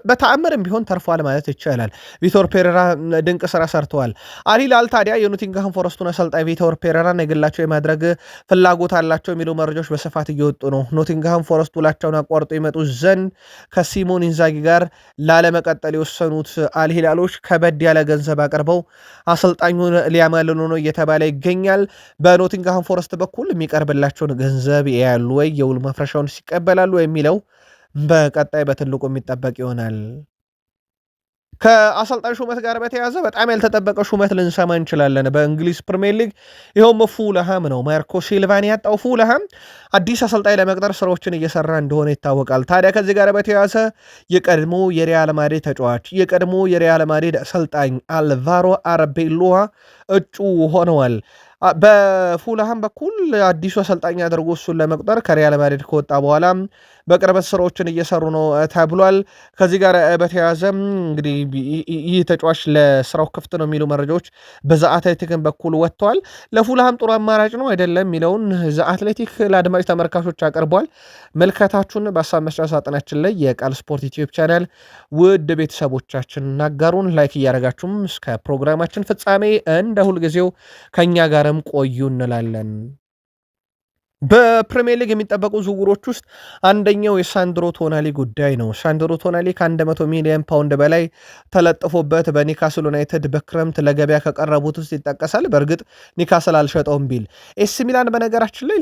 በተአምርም ቢሆን ተርፏል ማለት ይቻላል። ቪቶር ፔሬራ ድንቅ ስራ ሰርተዋል። አልሂላል ታዲያ የኖቲንግሃም ፎረስቱን አሰልጣኝ ቪቶር ፔሬራን የግላቸው የማድረግ ፍላጎት አላቸው የሚሉ መረጃዎች በስፋት እየወጡ ነው። ኖቲንግሃም ፎረስት ውላቸውን አቋርጦ ይመጡ ዘንድ ከሲሞን ኢንዛጊ ጋር ላለመቀጠል የወሰኑት አልሂላሎች ከበድ ያለ ገንዘብ አቅርበው አሰልጣኙን ሊያማልኑ ነው እየተባለ ይገኛል። በኖቲንግሃም ፎረስት በኩል የሚቀርብላቸውን ገንዘብ ያሉ ወይ የውል ማፍረሻ ሲቀበላሉ የሚለው በቀጣይ በትልቁ የሚጠበቅ ይሆናል። ከአሰልጣኝ ሹመት ጋር በተያያዘ በጣም ያልተጠበቀ ሹመት ልንሰማ እንችላለን በእንግሊዝ ፕሪሚየር ሊግ። ይኸውም ፉልሃም ነው። ማርኮ ሲልቫን ያጣው ፉልሃም አዲስ አሰልጣኝ ለመቅጠር ስራዎችን እየሰራ እንደሆነ ይታወቃል። ታዲያ ከዚህ ጋር በተያያዘ የቀድሞ የሪያል ማድሪድ ተጫዋች የቀድሞ የሪያል ማድሪድ አሰልጣኝ አልቫሮ አርቤሎሃ እጩ ሆነዋል። በፉልሃም በኩል አዲሱ አሰልጣኝ አድርጎ እሱን ለመቅጠር ከሪያል ማድሪድ ከወጣ በኋላ በቅርበት ስራዎችን እየሰሩ ነው ተብሏል። ከዚህ ጋር በተያያዘ እንግዲህ ይህ ተጫዋች ለስራው ክፍት ነው የሚሉ መረጃዎች በዘ አትሌቲክን በኩል ወጥተዋል። ለፉልሃም ጥሩ አማራጭ ነው አይደለም የሚለውን ዘ አትሌቲክ ለአድማጭ ተመልካቾች አቅርቧል። መልከታችሁን በሀሳብ መስጫ ሳጥናችን ላይ የቃል ስፖርት ዩቲዩብ ቻናል ውድ ቤተሰቦቻችን ናጋሩን ላይክ እያደረጋችሁም እስከ ፕሮግራማችን ፍጻሜ እንደ ሁልጊዜው ከእኛ ጋርም ቆዩ እንላለን። በፕሪሚየር ሊግ የሚጠበቁ ዝውውሮች ውስጥ አንደኛው የሳንድሮ ቶናሊ ጉዳይ ነው። ሳንድሮ ቶናሊ ከ100 ሚሊዮን ፓውንድ በላይ ተለጥፎበት በኒካስል ዩናይትድ በክረምት ለገበያ ከቀረቡት ውስጥ ይጠቀሳል። በእርግጥ ኒካስል አልሸጠውም ቢል ኤሲ ሚላን በነገራችን ላይ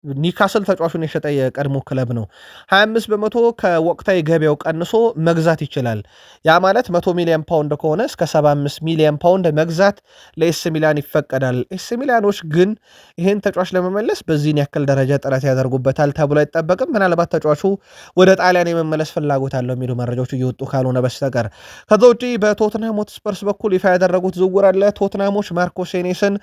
ኒካስል ተጫዋቹን የሸጠ የቀድሞ ክለብ ነው። 25 በመቶ ከወቅታዊ ገበያው ቀንሶ መግዛት ይችላል። ያ ማለት 100 ሚሊዮን ፓውንድ ከሆነ እስከ 75 ሚሊዮን ፓውንድ መግዛት ለኤስ ሚላን ይፈቀዳል። ኤስ ሚላኖች ግን ይህን ተጫዋች ለመመለስ በዚህን ያክል ደረጃ ጥረት ያደርጉበታል ተብሎ አይጠበቅም። ምናልባት ተጫዋቹ ወደ ጣሊያን የመመለስ ፍላጎት አለው የሚሉ መረጃዎች እየወጡ ካልሆነ በስተቀር። ከዛ ውጪ በቶትንሃም ሆትስፐርስ በኩል ይፋ ያደረጉት ዝውውር አለ። ቶትንሃሞች ማርኮ ሴኔስን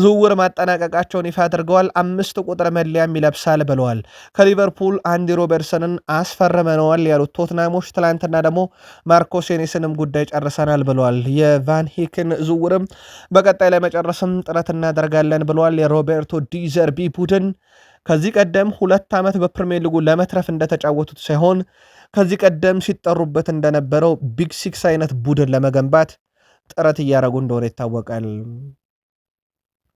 ዝውውር ማጠናቀቃቸውን ይፋ አድርገዋል። 5 ቁጥር መለያ ይለብሳል ብለዋል። ከሊቨርፑል አንዲ ሮበርትሰንን አስፈርመነዋል ያሉት ቶትናሞች ትላንትና ደግሞ ማርኮ ሴኔስንም ጉዳይ ጨርሰናል ብለዋል። የቫን ሂክን ዝውውርም በቀጣይ ለመጨረስም ጥረት እናደርጋለን ብለዋል። የሮቤርቶ ዲዘርቢ ቡድን ከዚህ ቀደም 2 ዓመት በፕሪሚየር ሊጉ ለመትረፍ እንደተጫወቱት ሳይሆን ከዚህ ቀደም ሲጠሩበት እንደነበረው ቢግ ሲክስ አይነት ቡድን ለመገንባት ጥረት እያደረጉ እንደሆነ ይታወቃል።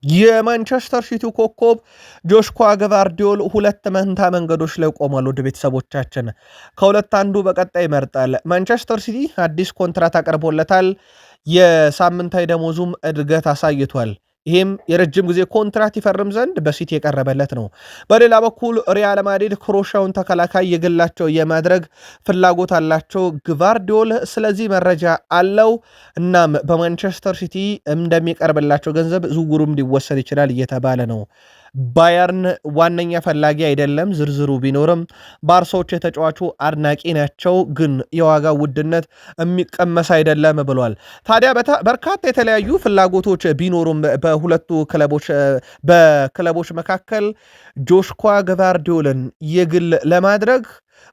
የማንቸስተር ሲቲው ኮከብ ጆሽኳ ገቫርዲዮል ሁለት መንታ መንገዶች ላይ ቆሟል። ወደ ቤተሰቦቻችን ከሁለት አንዱ በቀጣይ ይመርጣል። ማንቸስተር ሲቲ አዲስ ኮንትራት አቀርቦለታል። የሳምንታዊ ደሞዙም እድገት አሳይቷል። ይህም የረጅም ጊዜ ኮንትራት ይፈርም ዘንድ በሲቲ የቀረበለት ነው። በሌላ በኩል ሪያል ማድሪድ ክሮሻውን ተከላካይ የግላቸው የማድረግ ፍላጎት አላቸው። ግቫርዲዮል ስለዚህ መረጃ አለው። እናም በማንቸስተር ሲቲ እንደሚቀርብላቸው ገንዘብ ዝውውሩም ሊወሰድ ይችላል እየተባለ ነው። ባየርን ዋነኛ ፈላጊ አይደለም። ዝርዝሩ ቢኖርም ባርሳዎች የተጫዋቹ አድናቂ ናቸው፣ ግን የዋጋ ውድነት የሚቀመስ አይደለም ብሏል። ታዲያ በርካታ የተለያዩ ፍላጎቶች ቢኖሩም በሁለቱ በክለቦች መካከል ጆሽኳ ገቫርዲዮልን የግል ለማድረግ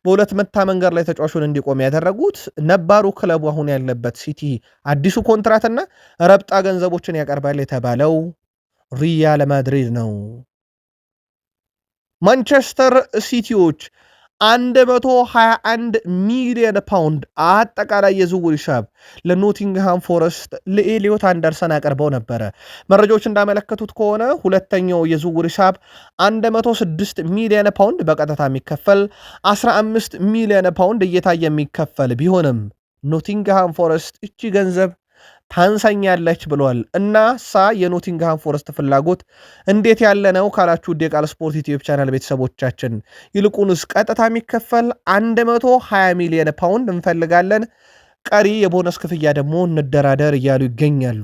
በሁለት መታ መንገድ ላይ ተጫዋቹን እንዲቆም ያደረጉት ነባሩ ክለቡ አሁን ያለበት ሲቲ አዲሱ ኮንትራትና ረብጣ ገንዘቦችን ያቀርባል የተባለው ሪያል ማድሪድ ነው። ማንቸስተር ሲቲዎች 121 ሚሊዮን ፓውንድ አጠቃላይ የዝውውር ሂሳብ ለኖቲንግሃም ፎረስት ለኤሊዮት አንደርሰን አቀርበው ነበረ። መረጃዎች እንዳመለከቱት ከሆነ ሁለተኛው የዝውውር ሂሳብ 106 ሚሊዮን ፓውንድ በቀጥታ የሚከፈል 15 ሚሊዮን ፓውንድ እየታየ የሚከፈል ቢሆንም ኖቲንግሃም ፎረስት እቺ ገንዘብ ታንሳኛለች ብሏል። እና የኖቲንግሃም ፎረስት ፍላጎት እንዴት ያለ ነው ካላችሁ ውድ የቃል ስፖርት ዩቲዩብ ቻናል ቤተሰቦቻችን፣ ይልቁንስ ቀጥታ የሚከፈል 120 ሚሊዮን ፓውንድ እንፈልጋለን፣ ቀሪ የቦነስ ክፍያ ደግሞ እንደራደር እያሉ ይገኛሉ።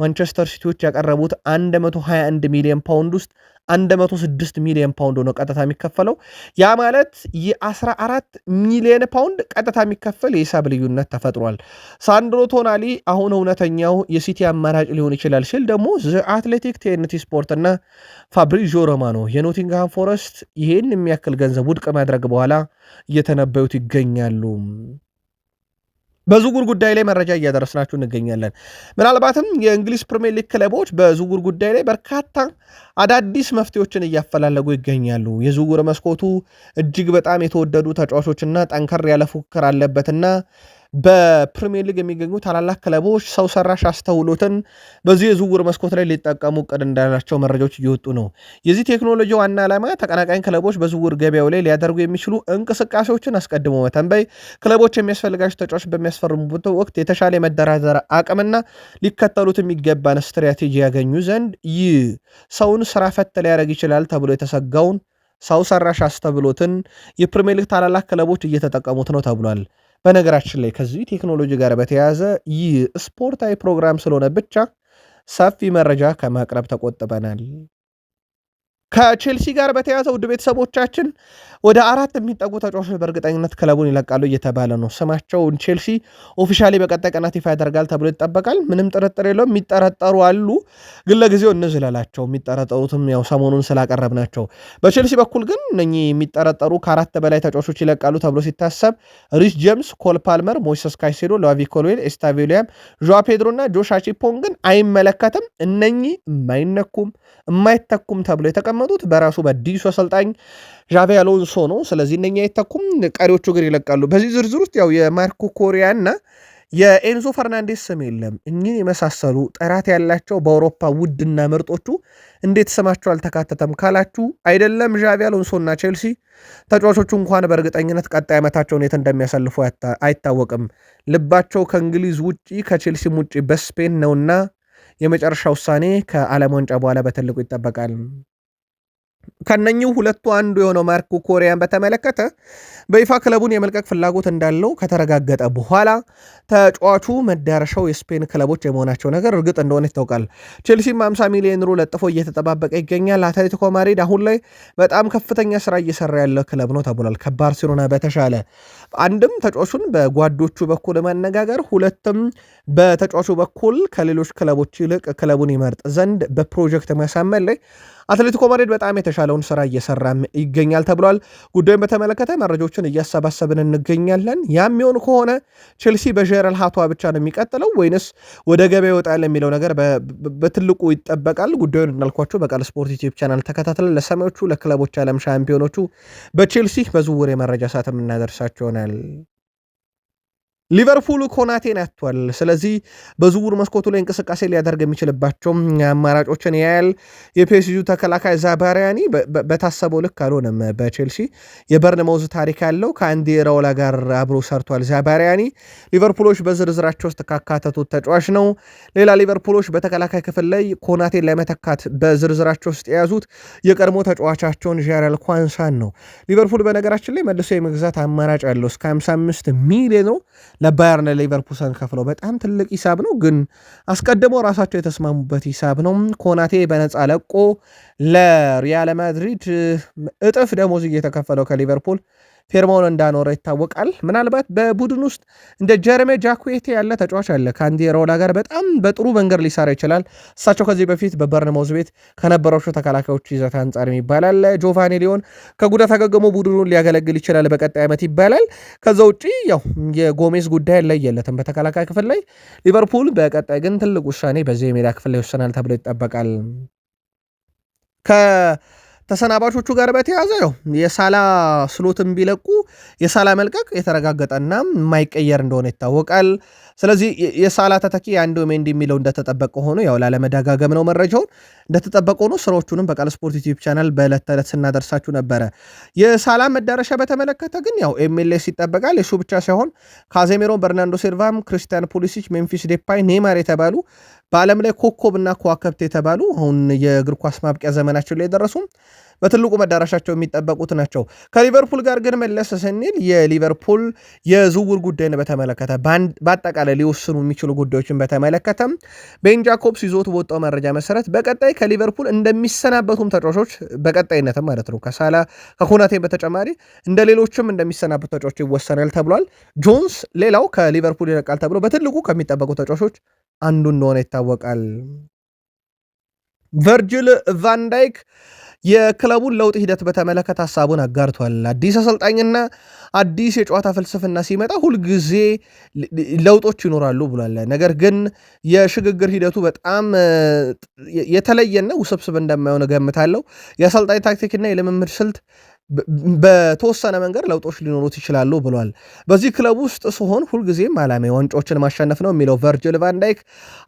ማንቸስተር ሲቲዎች ያቀረቡት 121 ሚሊዮን ፓውንድ ውስጥ 106 ሚሊዮን ፓውንድ ነው ቀጥታ የሚከፈለው። ያ ማለት የ14 ሚሊዮን ፓውንድ ቀጥታ የሚከፈል የሂሳብ ልዩነት ተፈጥሯል። ሳንድሮ ቶናሊ አሁን እውነተኛው የሲቲ አማራጭ ሊሆን ይችላል ሲል ደግሞ አትሌቲክ ቲኤንቲ ስፖርት እና ፋብሪዚዮ ሮማኖ የኖቲንግሃም ፎረስት ይህን የሚያክል ገንዘብ ውድቅ ማድረግ በኋላ እየተነበዩት ይገኛሉ። በዝውውር ጉዳይ ላይ መረጃ እያደረስናችሁ እንገኛለን። ምናልባትም የእንግሊዝ ፕሪሚየር ሊግ ክለቦች በዝውውር ጉዳይ ላይ በርካታ አዳዲስ መፍትሄዎችን እያፈላለጉ ይገኛሉ። የዝውውር መስኮቱ እጅግ በጣም የተወደዱ ተጫዋቾችና ጠንከር ያለ ፉክክር አለበትና በፕሪሚየር ሊግ የሚገኙ ታላላቅ ክለቦች ሰው ሰራሽ አስተውሎትን በዚህ የዝውውር መስኮት ላይ ሊጠቀሙ እቅድ እንዳላቸው መረጃዎች እየወጡ ነው። የዚህ ቴክኖሎጂ ዋና ዓላማ ተቀናቃኝ ክለቦች በዝውውር ገበያው ላይ ሊያደርጉ የሚችሉ እንቅስቃሴዎችን አስቀድሞ መተንበይ፣ ክለቦች የሚያስፈልጋቸው ተጫዋች በሚያስፈርሙበት ወቅት የተሻለ የመደራደር አቅምና ሊከተሉት የሚገባን ስትራቴጂ ያገኙ ዘንድ ይህ ሰውን ስራ ፈት ሊያደርግ ይችላል ተብሎ የተሰጋውን ሰው ሰራሽ አስተውሎትን የፕሪሚየር ሊግ ታላላቅ ክለቦች እየተጠቀሙት ነው ተብሏል። በነገራችን ላይ ከዚህ ቴክኖሎጂ ጋር በተያያዘ ይህ ስፖርታዊ ፕሮግራም ስለሆነ ብቻ ሰፊ መረጃ ከማቅረብ ተቆጥበናል። ከቼልሲ ጋር በተያያዘ ውድ ቤተሰቦቻችን ወደ 4 የሚጠጉ ተጫዋቾች በእርግጠኝነት ክለቡን ይለቃሉ እየተባለ ነው። ስማቸውን ቼልሲ ኦፊሻሊ በቀጣይ ቀናት ይፋ ያደርጋል ተብሎ ይጠበቃል። ምንም ጥርጥር የለውም። የሚጠረጠሩ አሉ፣ ግን ለጊዜው እንዝለላቸው። የሚጠረጠሩትም ያው ሰሞኑን ስላቀረብናቸው። በቼልሲ በኩል ግን እነኚህ የሚጠረጠሩ ከ4 በላይ ተጫዋቾች ይለቃሉ ተብሎ ሲታሰብ ሪስ ጄምስ፣ ኮል ፓልመር፣ ሞይሰስ ካይሴዶ፣ ሎቪ ኮልዌል፣ ኤስታቪዮ ዊሊያም፣ ዦዋ ፔድሮ እና ጆሽ አቺፖን ግን አይመለከትም። እነኚህ የማይነኩም የማይተኩም ተብሎ የተቀመጡት በራሱ በአዲሱ አሰልጣኝ ዣቪ አሎንሶ ነው። ስለዚህ እነኛ አይተኩም፣ ቀሪዎቹ ግን ይለቃሉ። በዚህ ዝርዝር ውስጥ ያው የማርኮ ኮሪያ እና የኤንዞ ፈርናንዴስ ስም የለም። እኚህ የመሳሰሉ ጥራት ያላቸው በአውሮፓ ውድና ምርጦቹ እንዴት ስማቸው አልተካተተም ካላችሁ አይደለም ዣቪ አሎንሶና ቼልሲ ተጫዋቾቹ እንኳን በእርግጠኝነት ቀጣይ ዓመታቸውን የት እንደሚያሳልፉ አይታወቅም። ልባቸው ከእንግሊዝ ውጪ ከቼልሲም ውጪ በስፔን ነውና የመጨረሻ ውሳኔ ከዓለም ዋንጫ በኋላ በትልቁ ይጠበቃል። ከነኚሁ ሁለቱ አንዱ የሆነው ማርኮ ኮሪያን በተመለከተ በይፋ ክለቡን የመልቀቅ ፍላጎት እንዳለው ከተረጋገጠ በኋላ ተጫዋቹ መዳረሻው የስፔን ክለቦች የመሆናቸው ነገር እርግጥ እንደሆነ ይታወቃል። ቼልሲም 50 ሚሊዮን ዩሮ ለጥፎ እየተጠባበቀ ይገኛል። አትሌቲኮ ማድሪድ አሁን ላይ በጣም ከፍተኛ ስራ እየሰራ ያለ ክለብ ነው ተብሏል። ከባርሴሎና በተሻለ አንድም ተጫዋቹን በጓዶቹ በኩል ማነጋገር፣ ሁለትም በተጫዋቹ በኩል ከሌሎች ክለቦች ይልቅ ክለቡን ይመርጥ ዘንድ በፕሮጀክት ማሳመን ላይ አትሌቲኮ ማድሪድ በጣም የተሻለውን ስራ እየሰራም ይገኛል ተብሏል። ጉዳዩን በተመለከተ መረጃዎችን እያሰባሰብን እንገኛለን። ያም የሚሆን ከሆነ ቼልሲ በጀረል ሃቷ ብቻ ነው የሚቀጥለው ወይንስ ወደ ገበያ ይወጣል የሚለው ነገር በትልቁ ይጠበቃል። ጉዳዩን እንዳልኳቸው በቃል ስፖርት ዩቲዩብ ቻናል ተከታትለን ለሰማዮቹ ለክለቦች ዓለም ሻምፒዮኖቹ በቼልሲ በዝውውር የመረጃ ሰዓት የምናደርሳቸው ይሆናል። ሊቨርፑል ኮናቴን አጥቷል። ስለዚህ በዝውውር መስኮቱ ላይ እንቅስቃሴ ሊያደርግ የሚችልባቸው አማራጮችን ያያል። የፒኤስጂው ተከላካይ ዛባሪያኒ በታሰበው ልክ አልሆነም። በቼልሲ የበርንማውዝ ታሪክ ያለው ከአንዲ ራውላ ጋር አብሮ ሰርቷል። ዛባሪያኒ ሊቨርፑሎች በዝርዝራቸው ውስጥ ካካተቱት ተጫዋች ነው። ሌላ ሊቨርፑሎች በተከላካይ ክፍል ላይ ኮናቴን ለመተካት በዝርዝራቸው ውስጥ የያዙት የቀድሞ ተጫዋቻቸውን ዣራል ኳንሳን ነው። ሊቨርፑል በነገራችን ላይ መልሶ የመግዛት አማራጭ አለው እስከ 55 ሚሊዮን ነው ለባየርን ሌቨርኩሰን ከፍለው በጣም ትልቅ ሂሳብ ነው፣ ግን አስቀድመው ራሳቸው የተስማሙበት ሂሳብ ነው። ኮናቴ በነፃ ለቆ ለሪያል ማድሪድ እጥፍ ደሞዝ እየተከፈለው ከሊቨርፑል ፌርማውን እንዳኖረ ይታወቃል። ምናልባት በቡድን ውስጥ እንደ ጀረሜ ጃኩዌቴ ያለ ተጫዋች አለ ከአንዲ ራውላ ጋር በጣም በጥሩ መንገድ ሊሰራ ይችላል። እሳቸው ከዚህ በፊት በበርንማውዝ ቤት ከነበራቸው ተከላካዮች ይዘት አንጻር ይባላል። ጆቫኒ ሊዮን ከጉዳት አገግሞ ቡድኑን ሊያገለግል ይችላል በቀጣይ ዓመት ይባላል። ከዛ ውጭ ያው የጎሜዝ ጉዳይ ለየለትም በተከላካይ ክፍል ላይ። ሊቨርፑል በቀጣይ ግን ትልቅ ውሳኔ በዚህ የሜዳ ክፍል ላይ ይወሰናል ተብሎ ይጠበቃል። ተሰናባቾቹ ጋር በተያዘ ነው የሳላ ስሎትን ቢለቁ የሳላ መልቀቅ የተረጋገጠና የማይቀየር እንደሆነ ይታወቃል። ስለዚህ የሳላ ተተኪ አንዱ ሜንዲ የሚለው እንደተጠበቀ ሆኖ ያው ላለመደጋገም ነው መረጃውን እንደተጠበቀ ሆኖ ስራዎቹንም በቃል ስፖርት ዩቲዩብ ቻናል በዕለት ተዕለት ስናደርሳችሁ ነበረ። የሳላ መዳረሻ በተመለከተ ግን ያው ኤምኤልኤስ ይጠበቃል። የሱ ብቻ ሳይሆን ካዜሜሮ፣ በርናንዶ ሲልቫም፣ ክሪስቲያን ፑሊሲች፣ ሜምፊስ ዴፓይ፣ ኔይማር የተባሉ በዓለም ላይ ኮከብና ከዋክብት የተባሉ አሁን የእግር ኳስ ማብቂያ ዘመናቸው ላይ የደረሱም በትልቁ መዳረሻቸው የሚጠበቁት ናቸው። ከሊቨርፑል ጋር ግን መለስ ስንል የሊቨርፑል የዝውውር ጉዳይን በተመለከተ በአጠቃላይ ሊወስኑ የሚችሉ ጉዳዮችን በተመለከተም ቤን ጃኮብስ ይዞት በወጣው መረጃ መሰረት በቀጣይ ከሊቨርፑል እንደሚሰናበቱም ተጫዋቾች በቀጣይነትም ማለት ነው ከሳላ ከኮናቴ በተጨማሪ እንደ ሌሎችም እንደሚሰናበቱ ተጫዋቾች ይወሰናል ተብሏል። ጆንስ ሌላው ከሊቨርፑል ይለቃል ተብሎ በትልቁ ከሚጠበቁ ተጫዋቾች አንዱ እንደሆነ ይታወቃል። ቨርጅል ቫንዳይክ የክለቡን ለውጥ ሂደት በተመለከተ ሀሳቡን አጋርቷል። አዲስ አሰልጣኝና አዲስ የጨዋታ ፍልስፍና ሲመጣ ሁልጊዜ ለውጦች ይኖራሉ ብሏል። ነገር ግን የሽግግር ሂደቱ በጣም የተለየና ውስብስብ እንደማይሆን እገምታለሁ። የአሰልጣኝ ታክቲክና የልምምድ ስልት በተወሰነ መንገድ ለውጦች ሊኖሩት ይችላሉ ብሏል። በዚህ ክለብ ውስጥ ሲሆን ሁልጊዜም ዓላማ ዋንጫዎችን ማሸነፍ ነው የሚለው ቨርጅል ቫንዳይክ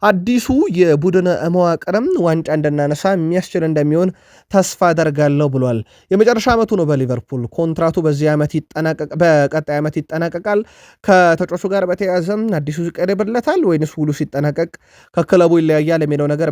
አዲሱ የቡድን መዋቅርም ዋንጫ እንድናነሳ የሚያስችል እንደሚሆን ተስፋ አደርጋለሁ ብሏል። የመጨረሻ ዓመቱ ነው በሊቨርፑል ኮንትራቱ በቀጣይ ዓመት ይጠናቀቃል። ከተጫዋቹ ጋር በተያያዘም አዲሱ ይቀርብለታል ወይንስ ውሉ ሲጠናቀቅ ከክለቡ ይለያያል የሚለው ነገር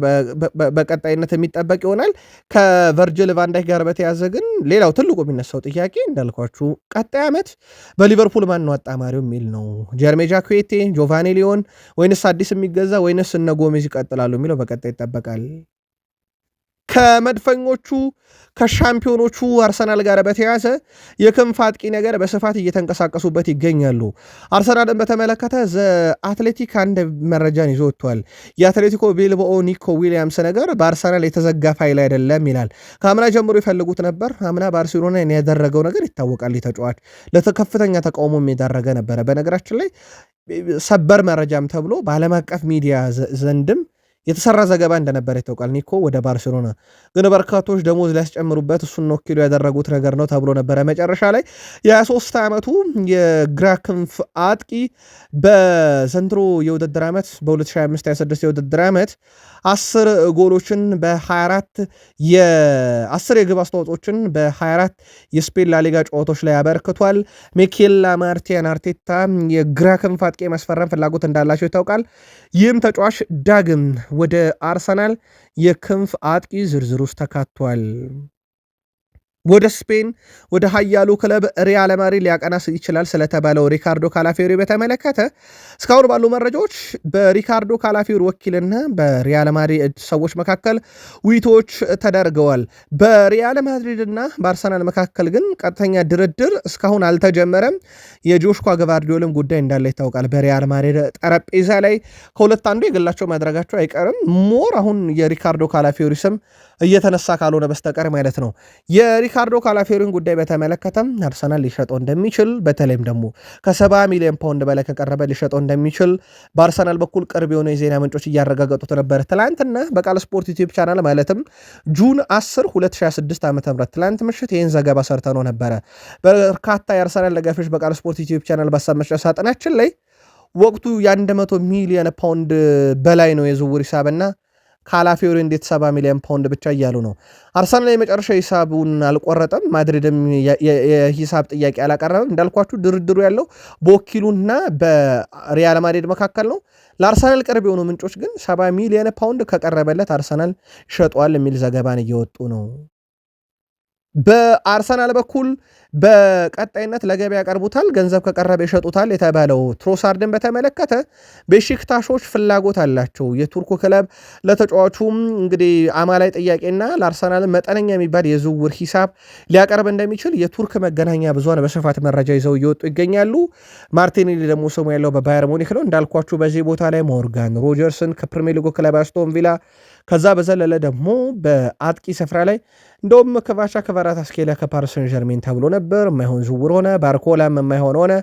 በቀጣይነት የሚጠበቅ ይሆናል። ከቨርጅል ቫንዳይክ ጋር በተያያዘ ግን ሌላው ትልቁ የሚነሳው ጥያቄ እንዳልኳችሁ ቀጣይ ዓመት በሊቨርፑል ማን ነው አጣማሪው የሚል ነው። ጀርሜ ጃኩዌቴ፣ ጆቫኒ ሊዮን ወይንስ አዲስ የሚገዛ ወይንስ እነ ጎሜዝ ይቀጥላሉ የሚለው በቀጣይ ይጠበቃል። ከመድፈኞቹ ከሻምፒዮኖቹ አርሰናል ጋር በተያያዘ የክንፍ አጥቂ ነገር በስፋት እየተንቀሳቀሱበት ይገኛሉ። አርሰናልን በተመለከተ አትሌቲክ አንድ መረጃን ይዞ ወጥቷል። የአትሌቲኮ ቢልባኦ ኒኮ ዊሊያምስ ነገር በአርሰናል የተዘጋ ፋይል አይደለም ይላል። ከአምና ጀምሮ ይፈልጉት ነበር። አምና ባርሴሎና ያደረገው ነገር ይታወቃል። ተጫዋች ለከፍተኛ ተቃውሞ የዳረገ ነበረ። በነገራችን ላይ ሰበር መረጃም ተብሎ በዓለም አቀፍ ሚዲያ ዘንድም የተሰራ ዘገባ እንደነበረ ይታወቃል። ኒኮ ወደ ባርሴሎና ግን በርካቶች ደሞዝ ሊያስጨምሩበት እሱን ወኪሉ ያደረጉት ነገር ነው ተብሎ ነበረ። መጨረሻ ላይ የ23 ዓመቱ የግራ ክንፍ አጥቂ በዘንድሮ የውድድር ዓመት በ2025/26 የውድድር ዓመት 10 ጎሎችን በ24 የ10 የግብ አስተዋጽኦችን በ24 የስፔን ላሊጋ ጨዋታዎች ላይ ያበርክቷል። ሚኬል ማርቲያን አርቴታ የግራ ክንፍ አጥቂ ማስፈረም ፍላጎት እንዳላቸው ይታወቃል። ይህም ተጫዋች ዳግም ወደ አርሰናል የክንፍ አጥቂ ዝርዝር ውስጥ ተካቷል። ወደ ስፔን ወደ ሀያሉ ክለብ ሪያል ማድሪድ ሊያቀና ይችላል ስለተባለው ሪካርዶ ካላፊዮሪ በተመለከተ እስካሁን ባሉ መረጃዎች በሪካርዶ ካላፊዮሪ ወኪልና በሪያል ማድሪድ ሰዎች መካከል ውይይቶች ተደርገዋል። በሪያል ማድሪድና በአርሰናል መካከል ግን ቀጥተኛ ድርድር እስካሁን አልተጀመረም። የጆሽኳ ግቫርዲዮልም ጉዳይ እንዳለ ይታወቃል። በሪያል ማድሪድ ጠረጴዛ ላይ ከሁለት አንዱ የግላቸው ማድረጋቸው አይቀርም። ሞር አሁን የሪካርዶ ካላፊዮሪ ስም እየተነሳ ካልሆነ በስተቀር ማለት ነው። የሪካርዶ ካላፊዮሪን ጉዳይ በተመለከተም አርሰናል ሊሸጠው እንደሚችል በተለይም ደግሞ ከ70 ሚሊዮን ፓውንድ በላይ ከቀረበ ሊሸጠው እንደሚችል በአርሰናል በኩል ቅርብ የሆነ የዜና ምንጮች እያረጋገጡት ነበር። ትላንትና በቃል ስፖርት ዩቲዩብ ቻናል ማለትም ጁን 10 2026 ዓ ም ትላንት ምሽት ይህን ዘገባ ሰርተነው ነበረ። በርካታ የአርሰናል ደጋፊዎች በቃል ስፖርት ዩቲዩብ ቻናል በሀሳብ መስጫ ሳጥናችን ላይ ወቅቱ የ100 ሚሊዮን ፓውንድ በላይ ነው የዝውውር ሂሳብና ካላፊዮሪ እንዴት 70 ሚሊዮን ፓውንድ ብቻ እያሉ ነው። አርሰናል የመጨረሻ ሂሳቡን አልቆረጠም። ማድሪድም የሂሳብ ጥያቄ አላቀረበም። እንዳልኳችሁ ድርድሩ ያለው በወኪሉና በሪያል ማድሪድ መካከል ነው። ለአርሰናል ቅርብ የሆኑ ምንጮች ግን 70 ሚሊዮን ፓውንድ ከቀረበለት አርሰናል ሸጧል የሚል ዘገባን እየወጡ ነው። በአርሰናል በኩል በቀጣይነት ለገበያ ያቀርቡታል፣ ገንዘብ ከቀረበ ይሸጡታል የተባለው ትሮሳርድን በተመለከተ ቤሺክታሾች ፍላጎት አላቸው። የቱርኩ ክለብ ለተጫዋቹም እንግዲህ አማላይ ጥያቄና ለአርሰናል መጠነኛ የሚባል የዝውውር ሂሳብ ሊያቀርብ እንደሚችል የቱርክ መገናኛ ብዙሃን በስፋት መረጃ ይዘው እየወጡ ይገኛሉ። ማርቲኔሊ ደግሞ ስሙ ያለው በባየር ሙኒክ ነው። እንዳልኳችሁ በዚህ ቦታ ላይ ሞርጋን ሮጀርስን ከፕሪሚየር ሊጉ ክለብ አስቶን ቪላ፣ ከዛ በዘለለ ደግሞ በአጥቂ ስፍራ ላይ እንደውም ክቫቻ ክቫራትስኬሊያ ከፓሪስ ሰን ዠርሜን ተብሎ ነበር። የማይሆን ዝውውር ሆነ። ባርኮላም የማይሆን ሆነ።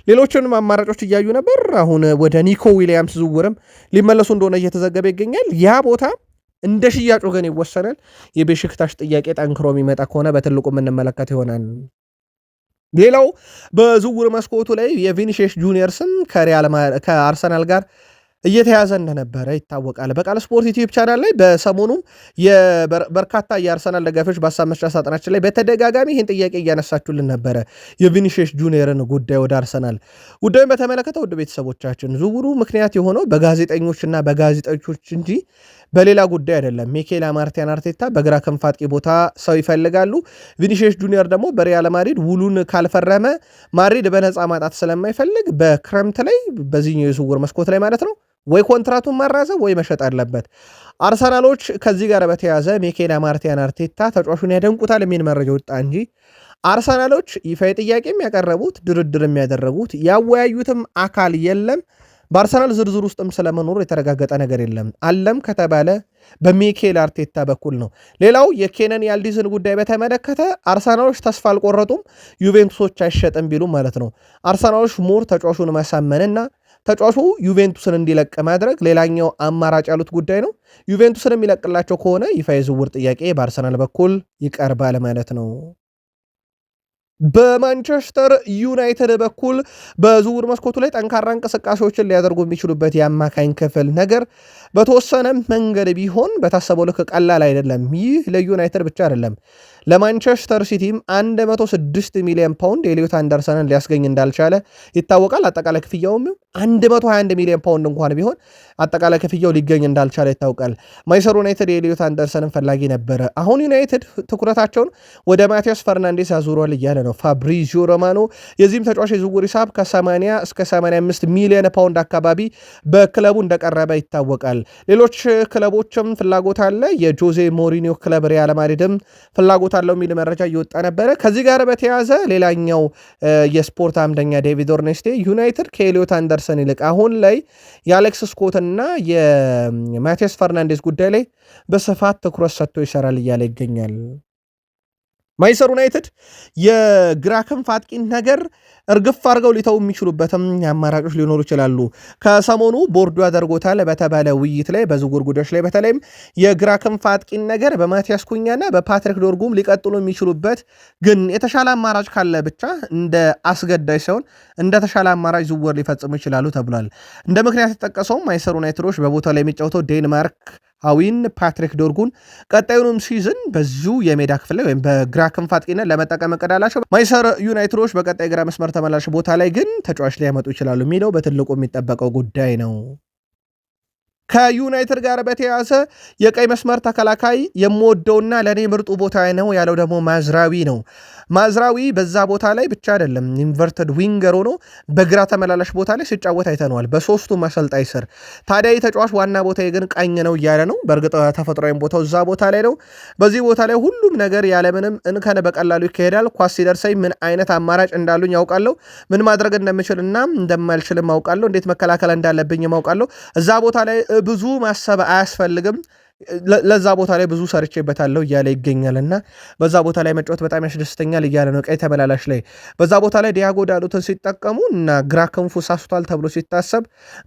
ሌሎችንም አማራጮች እያዩ ነበር። አሁን ወደ ኒኮ ዊሊያምስ ዝውውርም ሊመለሱ እንደሆነ እየተዘገበ ይገኛል። ያ ቦታ እንደ ሽያጭ ወገን ይወሰናል። የቤሽክታሽ ጥያቄ ጠንክሮ የሚመጣ ከሆነ በትልቁ የምንመለከት ይሆናል። ሌላው በዝውውር መስኮቱ ላይ የቪኒሺየስ ጁኒየርስም ከአርሰናል ጋር እየተያዘ እንደነበረ ይታወቃል። በቃል ስፖርት ዩቲዩብ ቻናል ላይ በሰሞኑም በርካታ የአርሰናል ደጋፊዎች በሀሳብ መስጫ ሳጥናችን ላይ በተደጋጋሚ ይህን ጥያቄ እያነሳችሁልን ነበረ። የቪኒሺየስ ጁኒየርን ጉዳይ ወደ አርሰናል ጉዳዩን በተመለከተ ውድ ቤተሰቦቻችን ዝውውሩ ምክንያት የሆነው በጋዜጠኞችና በጋዜጠኞች እንጂ በሌላ ጉዳይ አይደለም። ሚኬል ማርቲያን አርቴታ በግራ ክንፍ አጥቂ ቦታ ሰው ይፈልጋሉ። ቪኒሺየስ ጁኒየር ደግሞ በሪያል ማድሪድ ውሉን ካልፈረመ ማድሪድ በነፃ ማጣት ስለማይፈልግ በክረምት ላይ በዚህኛው የዝውውር መስኮት ላይ ማለት ነው ወይ ኮንትራቱን ማራዘም ወይ መሸጥ አለበት። አርሰናሎች ከዚህ ጋር በተያዘ ሚኬል ማርቲያን አርቴታ ተጫዋቹን ያደንቁታል የሚል መረጃ ወጣ እንጂ አርሰናሎች ይፋዊ ጥያቄ የሚያቀረቡት ድርድር የሚያደረጉት ያወያዩትም አካል የለም። በአርሰናል ዝርዝር ውስጥም ስለመኖሩ የተረጋገጠ ነገር የለም። አለም ከተባለ በሚኬል አርቴታ በኩል ነው። ሌላው የኬነን ያልዲዝን ጉዳይ በተመለከተ አርሰናሎች ተስፋ አልቆረጡም። ዩቬንቱሶች አይሸጥም ቢሉ ማለት ነው። አርሰናሎች ሞር ተጫዋቹን ማሳመንና ተጫዋቹ ዩቬንቱስን እንዲለቅ ማድረግ ሌላኛው አማራጭ ያሉት ጉዳይ ነው። ዩቬንቱስን የሚለቅላቸው ከሆነ ይፋ የዝውውር ጥያቄ በአርሰናል በኩል ይቀርባል ማለት ነው። በማንቸስተር ዩናይትድ በኩል በዝውውር መስኮቱ ላይ ጠንካራ እንቅስቃሴዎችን ሊያደርጉ የሚችሉበት የአማካኝ ክፍል ነገር በተወሰነ መንገድ ቢሆን በታሰበው ልክ ቀላል አይደለም። ይህ ለዩናይትድ ብቻ አይደለም፣ ለማንቸስተር ሲቲም 106 ሚሊዮን ፓውንድ ኤሊዮት አንደርሰንን ሊያስገኝ እንዳልቻለ ይታወቃል። አጠቃላይ ክፍያውም 121 ሚሊዮን ፓውንድ እንኳን ቢሆን አጠቃላይ ክፍያው ሊገኝ እንዳልቻለ ይታወቃል። ማንቸስተር ዩናይትድ የኤሊዮት አንደርሰንን ፈላጊ ነበረ። አሁን ዩናይትድ ትኩረታቸውን ወደ ማቲያስ ፈርናንዴስ አዙሯል እያለ ነው ፋብሪዚዮ ሮማኖ። የዚህም ተጫዋች የዝውውር ሂሳብ ከ80 እስከ 85 ሚሊዮን ፓውንድ አካባቢ በክለቡ እንደቀረበ ይታወቃል። ሌሎች ክለቦችም ፍላጎት አለ። የጆዜ ሞሪኒዮ ክለብ ሪያል ማድሪድም ፍላጎት አለው የሚል መረጃ እየወጣ ነበረ። ከዚህ ጋር በተያያዘ ሌላኛው የስፖርት አምደኛ ዴቪድ ኦርኔስቴ ዩናይትድ ከኤሊዮት አንደርሰን ይልቅ አሁን ላይ የአሌክስ ስኮት እና የማቲያስ ፈርናንዴስ ጉዳይ ላይ በስፋት ትኩረት ሰጥቶ ይሰራል እያለ ይገኛል። ማንቸስተር ዩናይትድ የግራ ክንፍ አጥቂን ነገር እርግፍ አድርገው ሊተው የሚችሉበትም አማራጮች ሊኖሩ ይችላሉ። ከሰሞኑ ቦርዱ ያደርጎታል በተባለ ውይይት ላይ በዝውውር ጉዳዮች ላይ በተለይም የግራ ክንፍ አጥቂን ነገር በማቲያስ ኩኛና በፓትሪክ ዶርጉም ሊቀጥሉ የሚችሉበት ግን የተሻለ አማራጭ ካለ ብቻ እንደ አስገዳጅ ሳይሆን እንደ ተሻለ አማራጭ ዝውውር ሊፈጽሙ ይችላሉ ተብሏል። እንደ ምክንያት የተጠቀሰውም ማንቸስተር ዩናይትዶች በቦታው ላይ የሚጫወተው ዴንማርክ ሀዊን ፓትሪክ ዶርጉን ቀጣዩንም ሲዝን በዚሁ የሜዳ ክፍል ላይ ወይም በግራ ክንፍ አጥቂነት ለመጠቀም እቅድ አላቸው። ማንቸስተር ዩናይትዶች በቀጣይ ግራ መስመር ተመላሽ ቦታ ላይ ግን ተጫዋች ሊያመጡ ይችላሉ የሚለው በትልቁ የሚጠበቀው ጉዳይ ነው። ከዩናይትድ ጋር በተያያዘ የቀይ መስመር ተከላካይ የምወደውና ለእኔ ምርጡ ቦታ ነው ያለው ደግሞ ማዝራዊ ነው። ማዝራዊ በዛ ቦታ ላይ ብቻ አይደለም ኢንቨርትድ ዊንገር ሆኖ በግራ ተመላላሽ ቦታ ላይ ሲጫወት አይተነዋል በሶስቱ አሰልጣኝ ስር። ታዲያ ተጫዋች ዋና ቦታ ግን ቀኝ ነው እያለ ነው። በእርግጥ ተፈጥሯዊም ቦታው እዛ ቦታ ላይ ነው። በዚህ ቦታ ላይ ሁሉም ነገር ያለምንም እንከን በቀላሉ ይካሄዳል። ኳስ ሲደርሰኝ ምን አይነት አማራጭ እንዳሉኝ ያውቃለሁ። ምን ማድረግ እንደምችልና እንደማልችልም አውቃለሁ። እንዴት መከላከል እንዳለብኝ አውቃለሁ። እዛ ቦታ ላይ ብዙ ማሰብ አያስፈልግም። ለዛ ቦታ ላይ ብዙ ሰርቼበታለሁ እያለ ይገኛልና በዛ ቦታ ላይ መጫወት በጣም ያስደስተኛል እያለ ነው። ቀይ ተመላላሽ ላይ በዛ ቦታ ላይ ዲያጎ ዳሎትን ሲጠቀሙ እና ግራ ክንፉ ሳስቷል ተብሎ ሲታሰብ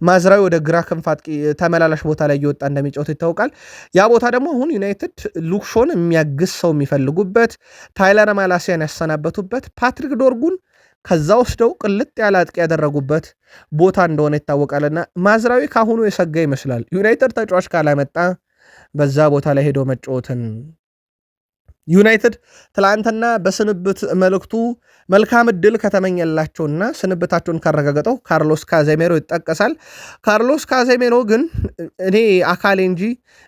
ማዝራዊ ወደ ግራ ክንፍ አጥቂ ተመላላሽ ቦታ ላይ እየወጣ እንደሚጫወት ይታወቃል። ያ ቦታ ደግሞ አሁን ዩናይትድ ሉክሾን የሚያግዝ ሰው የሚፈልጉበት፣ ታይለር ማላሲያን ያሰናበቱበት፣ ፓትሪክ ዶርጉን ከዛ ወስደው ቅልጥ ያለ አጥቂ ያደረጉበት ቦታ እንደሆነ ይታወቃልና ማዝራዊ ካሁኑ የሰጋ ይመስላል። ዩናይትድ ተጫዋች ካላመጣ በዛ ቦታ ላይ ሄዶ መጫወትን ዩናይትድ ትላንትና በስንብት መልእክቱ መልካም ዕድል ከተመኘላቸውና ስንብታቸውን ካረጋገጠው ካርሎስ ካዜሜሮ ይጠቀሳል። ካርሎስ ካዜሜሮ ግን እኔ አካሌ እንጂ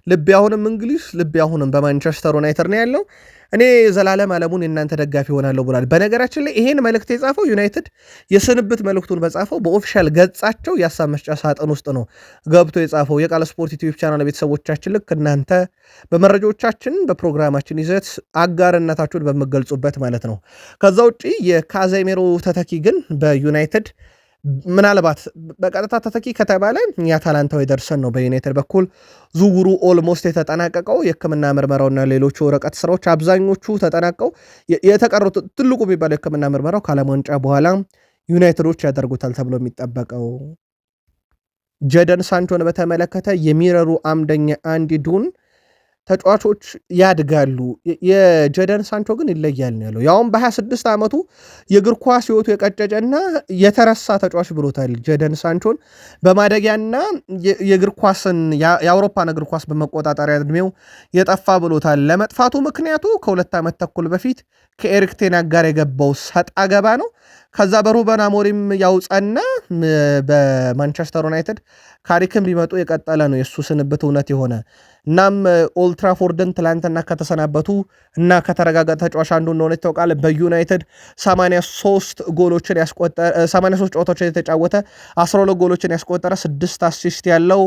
ልቤ አሁንም እንግሊዝ፣ ልቤ አሁንም በማንቸስተር ዩናይትድ ነው ያለው፣ እኔ ዘላለም ዓለሙን የእናንተ ደጋፊ ይሆናለሁ ብሏል። በነገራችን ላይ ይሄን መልእክት የጻፈው ዩናይትድ የስንብት መልእክቱን በጻፈው በኦፊሻል ገጻቸው የሀሳብ መስጫ ሳጥን ውስጥ ነው ገብቶ የጻፈው። የቃል ስፖርት ዩቲዩብ ቻናል ቤተሰቦቻችን ልክ እናንተ በመረጃዎቻችን በፕሮግራማችን ይዘት አጋርነታችሁን በምገልጹበት ማለት ነው። ከዛ ውጭ የካዜሜሮ ተተኪ ግን በዩናይትድ ምናልባት በቀጥታ ተተኪ ከተባለ የአታላንታው ደርሰን ነው በዩናይትድ በኩል ዝውውሩ ኦልሞስት የተጠናቀቀው። የሕክምና ምርመራውና ሌሎቹ ወረቀት ስራዎች አብዛኞቹ ተጠናቀው የተቀሩት ትልቁ የሚባለው የሕክምና ምርመራው ከዓለም ዋንጫ በኋላ ዩናይትዶች ያደርጉታል ተብሎ የሚጠበቀው። ጀደን ሳንቾን በተመለከተ የሚረሩ አምደኛ አንዲ ዱን ተጫዋቾች ያድጋሉ፣ የጀደን ሳንቾ ግን ይለያል ነው ያለው። ያውም በ26 ዓመቱ የእግር ኳስ ህይወቱ የቀጨጨና የተረሳ ተጫዋች ብሎታል። ጀደን ሳንቾን በማደጊያና የእግር ኳስን የአውሮፓን እግር ኳስ በመቆጣጠሪያ ዕድሜው የጠፋ ብሎታል። ለመጥፋቱ ምክንያቱ ከ2 ዓመት ተኩል በፊት ከኤሪክ ቴን ሃግ ጋር የገባው ሰጣ ገባ ነው። ከዛ በሩበን አሞሪም ያውጸና በማንቸስተር ዩናይትድ ካሪክም ቢመጡ የቀጠለ ነው የእሱ ስንብት እውነት የሆነ። እናም ኦልትራፎርድን ትላንትና ከተሰናበቱ እና ከተረጋገጠ ተጫዋች አንዱ እንደሆነ ይታወቃል። በዩናይትድ 83 ጨዋታዎችን የተጫወተ 12 ጎሎችን ያስቆጠረ 6 አሲስት ያለው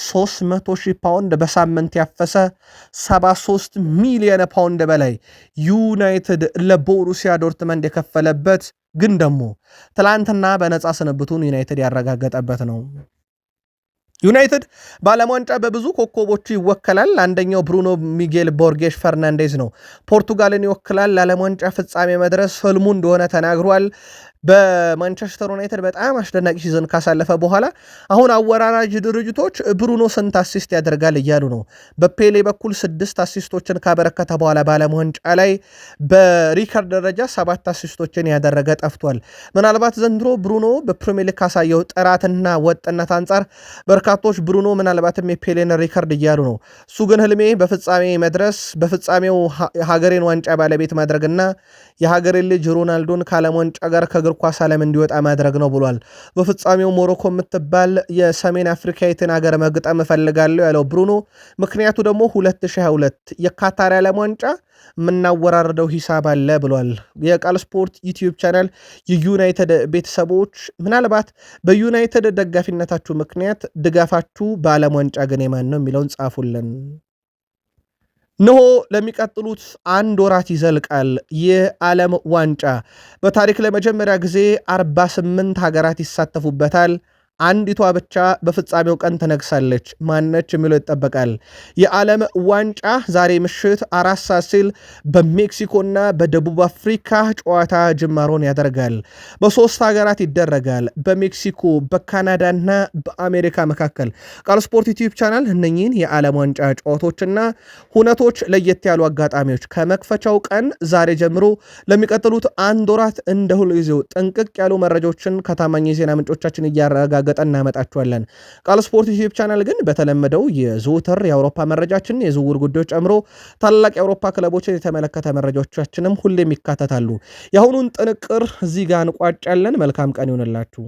300,000 ፓውንድ በሳምንት ያፈሰ 73 ሚሊዮን ፓውንድ በላይ ዩናይትድ ለቦሩሲያ ዶርትመንድ የከፈለበት ግን ደግሞ ትላንትና በነፃ ስንብቱን ዩናይትድ ያረጋገጠበት ነው። ዩናይትድ በዓለም ዋንጫ በብዙ ኮከቦቹ ይወከላል። አንደኛው ብሩኖ ሚጌል ቦርጌሽ ፈርናንዴዝ ነው። ፖርቱጋልን ይወክላል። ለዓለም ዋንጫ ፍጻሜ መድረስ ህልሙ እንደሆነ ተናግሯል። በማንቸስተር ዩናይትድ በጣም አስደናቂ ሲዝን ካሳለፈ በኋላ አሁን አወራራጅ ድርጅቶች ብሩኖ ስንት አሲስት ያደርጋል እያሉ ነው። በፔሌ በኩል 6 አሲስቶችን ካበረከተ በኋላ በዓለም ዋንጫ ላይ በሪከርድ ደረጃ 7 አሲስቶችን ያደረገ ጠፍቷል። ምናልባት ዘንድሮ ብሩኖ በፕሪሚየር ሊግ ካሳየው ጥራትና ወጥነት አንጻር በርካቶች ብሩኖ ምናልባትም የፔሌን ሪከርድ እያሉ ነው። እሱ ግን ህልሜ በፍጻሜ መድረስ፣ በፍጻሜው ሀገሬን ዋንጫ ባለቤት ማድረግና የሀገሬን ልጅ ሮናልዶን ከዓለም ዋንጫ ጋር ከእግር ኳስ ዓለም እንዲወጣ ማድረግ ነው ብሏል። በፍጻሜው ሞሮኮ የምትባል የሰሜን አፍሪካዊትን ሀገር መግጠም እፈልጋለሁ ያለው ብሩኖ ምክንያቱ ደግሞ 2022 የካታር ዓለም ዋንጫ የምናወራርደው ሂሳብ አለ ብሏል። የቃል ስፖርት ዩቲዩብ ቻናል የዩናይትድ ቤተሰቦች ምናልባት በዩናይትድ ደጋፊነታችሁ ምክንያት ድጋፋችሁ በዓለም ዋንጫ ግን የማን ነው የሚለውን ጻፉልን። እነሆ ለሚቀጥሉት 1 ወራት ይዘልቃል የዓለም ዋንጫ። በታሪክ ለመጀመሪያ ጊዜ 48 ሀገራት ይሳተፉበታል። አንዲቷ ብቻ በፍጻሜው ቀን ትነግሳለች። ማነች የሚለው ይጠበቃል። የዓለም ዋንጫ ዛሬ ምሽት 4 ሰዓት ሲል በሜክሲኮና በደቡብ አፍሪካ ጨዋታ ጅማሮን ያደርጋል። በ3 ሀገራት ይደረጋል፣ በሜክሲኮ በካናዳና በአሜሪካ መካከል። ቃል ስፖርት ዩቲዩብ ቻናል እነኚህን የዓለም ዋንጫ ጨዋታዎችና ሁነቶች ለየት ያሉ አጋጣሚዎች ከመክፈቻው ቀን ዛሬ ጀምሮ ለሚቀጥሉት 1 ወራት እንደ ሁልጊዜው ጥንቅቅ ያሉ መረጃዎችን ከታማኝ የዜና ምንጮቻችን እያረጋገጠ እናመጣችኋለን። ቃል ስፖርት ዩቲዩብ ቻናል ግን በተለመደው የዘውትር የአውሮፓ መረጃችን የዝውውር ጉዳዮች ጨምሮ ታላላቅ የአውሮፓ ክለቦችን የተመለከተ መረጃዎቻችንም ሁሌም ይካተታሉ። የአሁኑን ጥንቅር እዚህ ጋር እንቋጫለን። መልካም ቀን ይሆንላችሁ።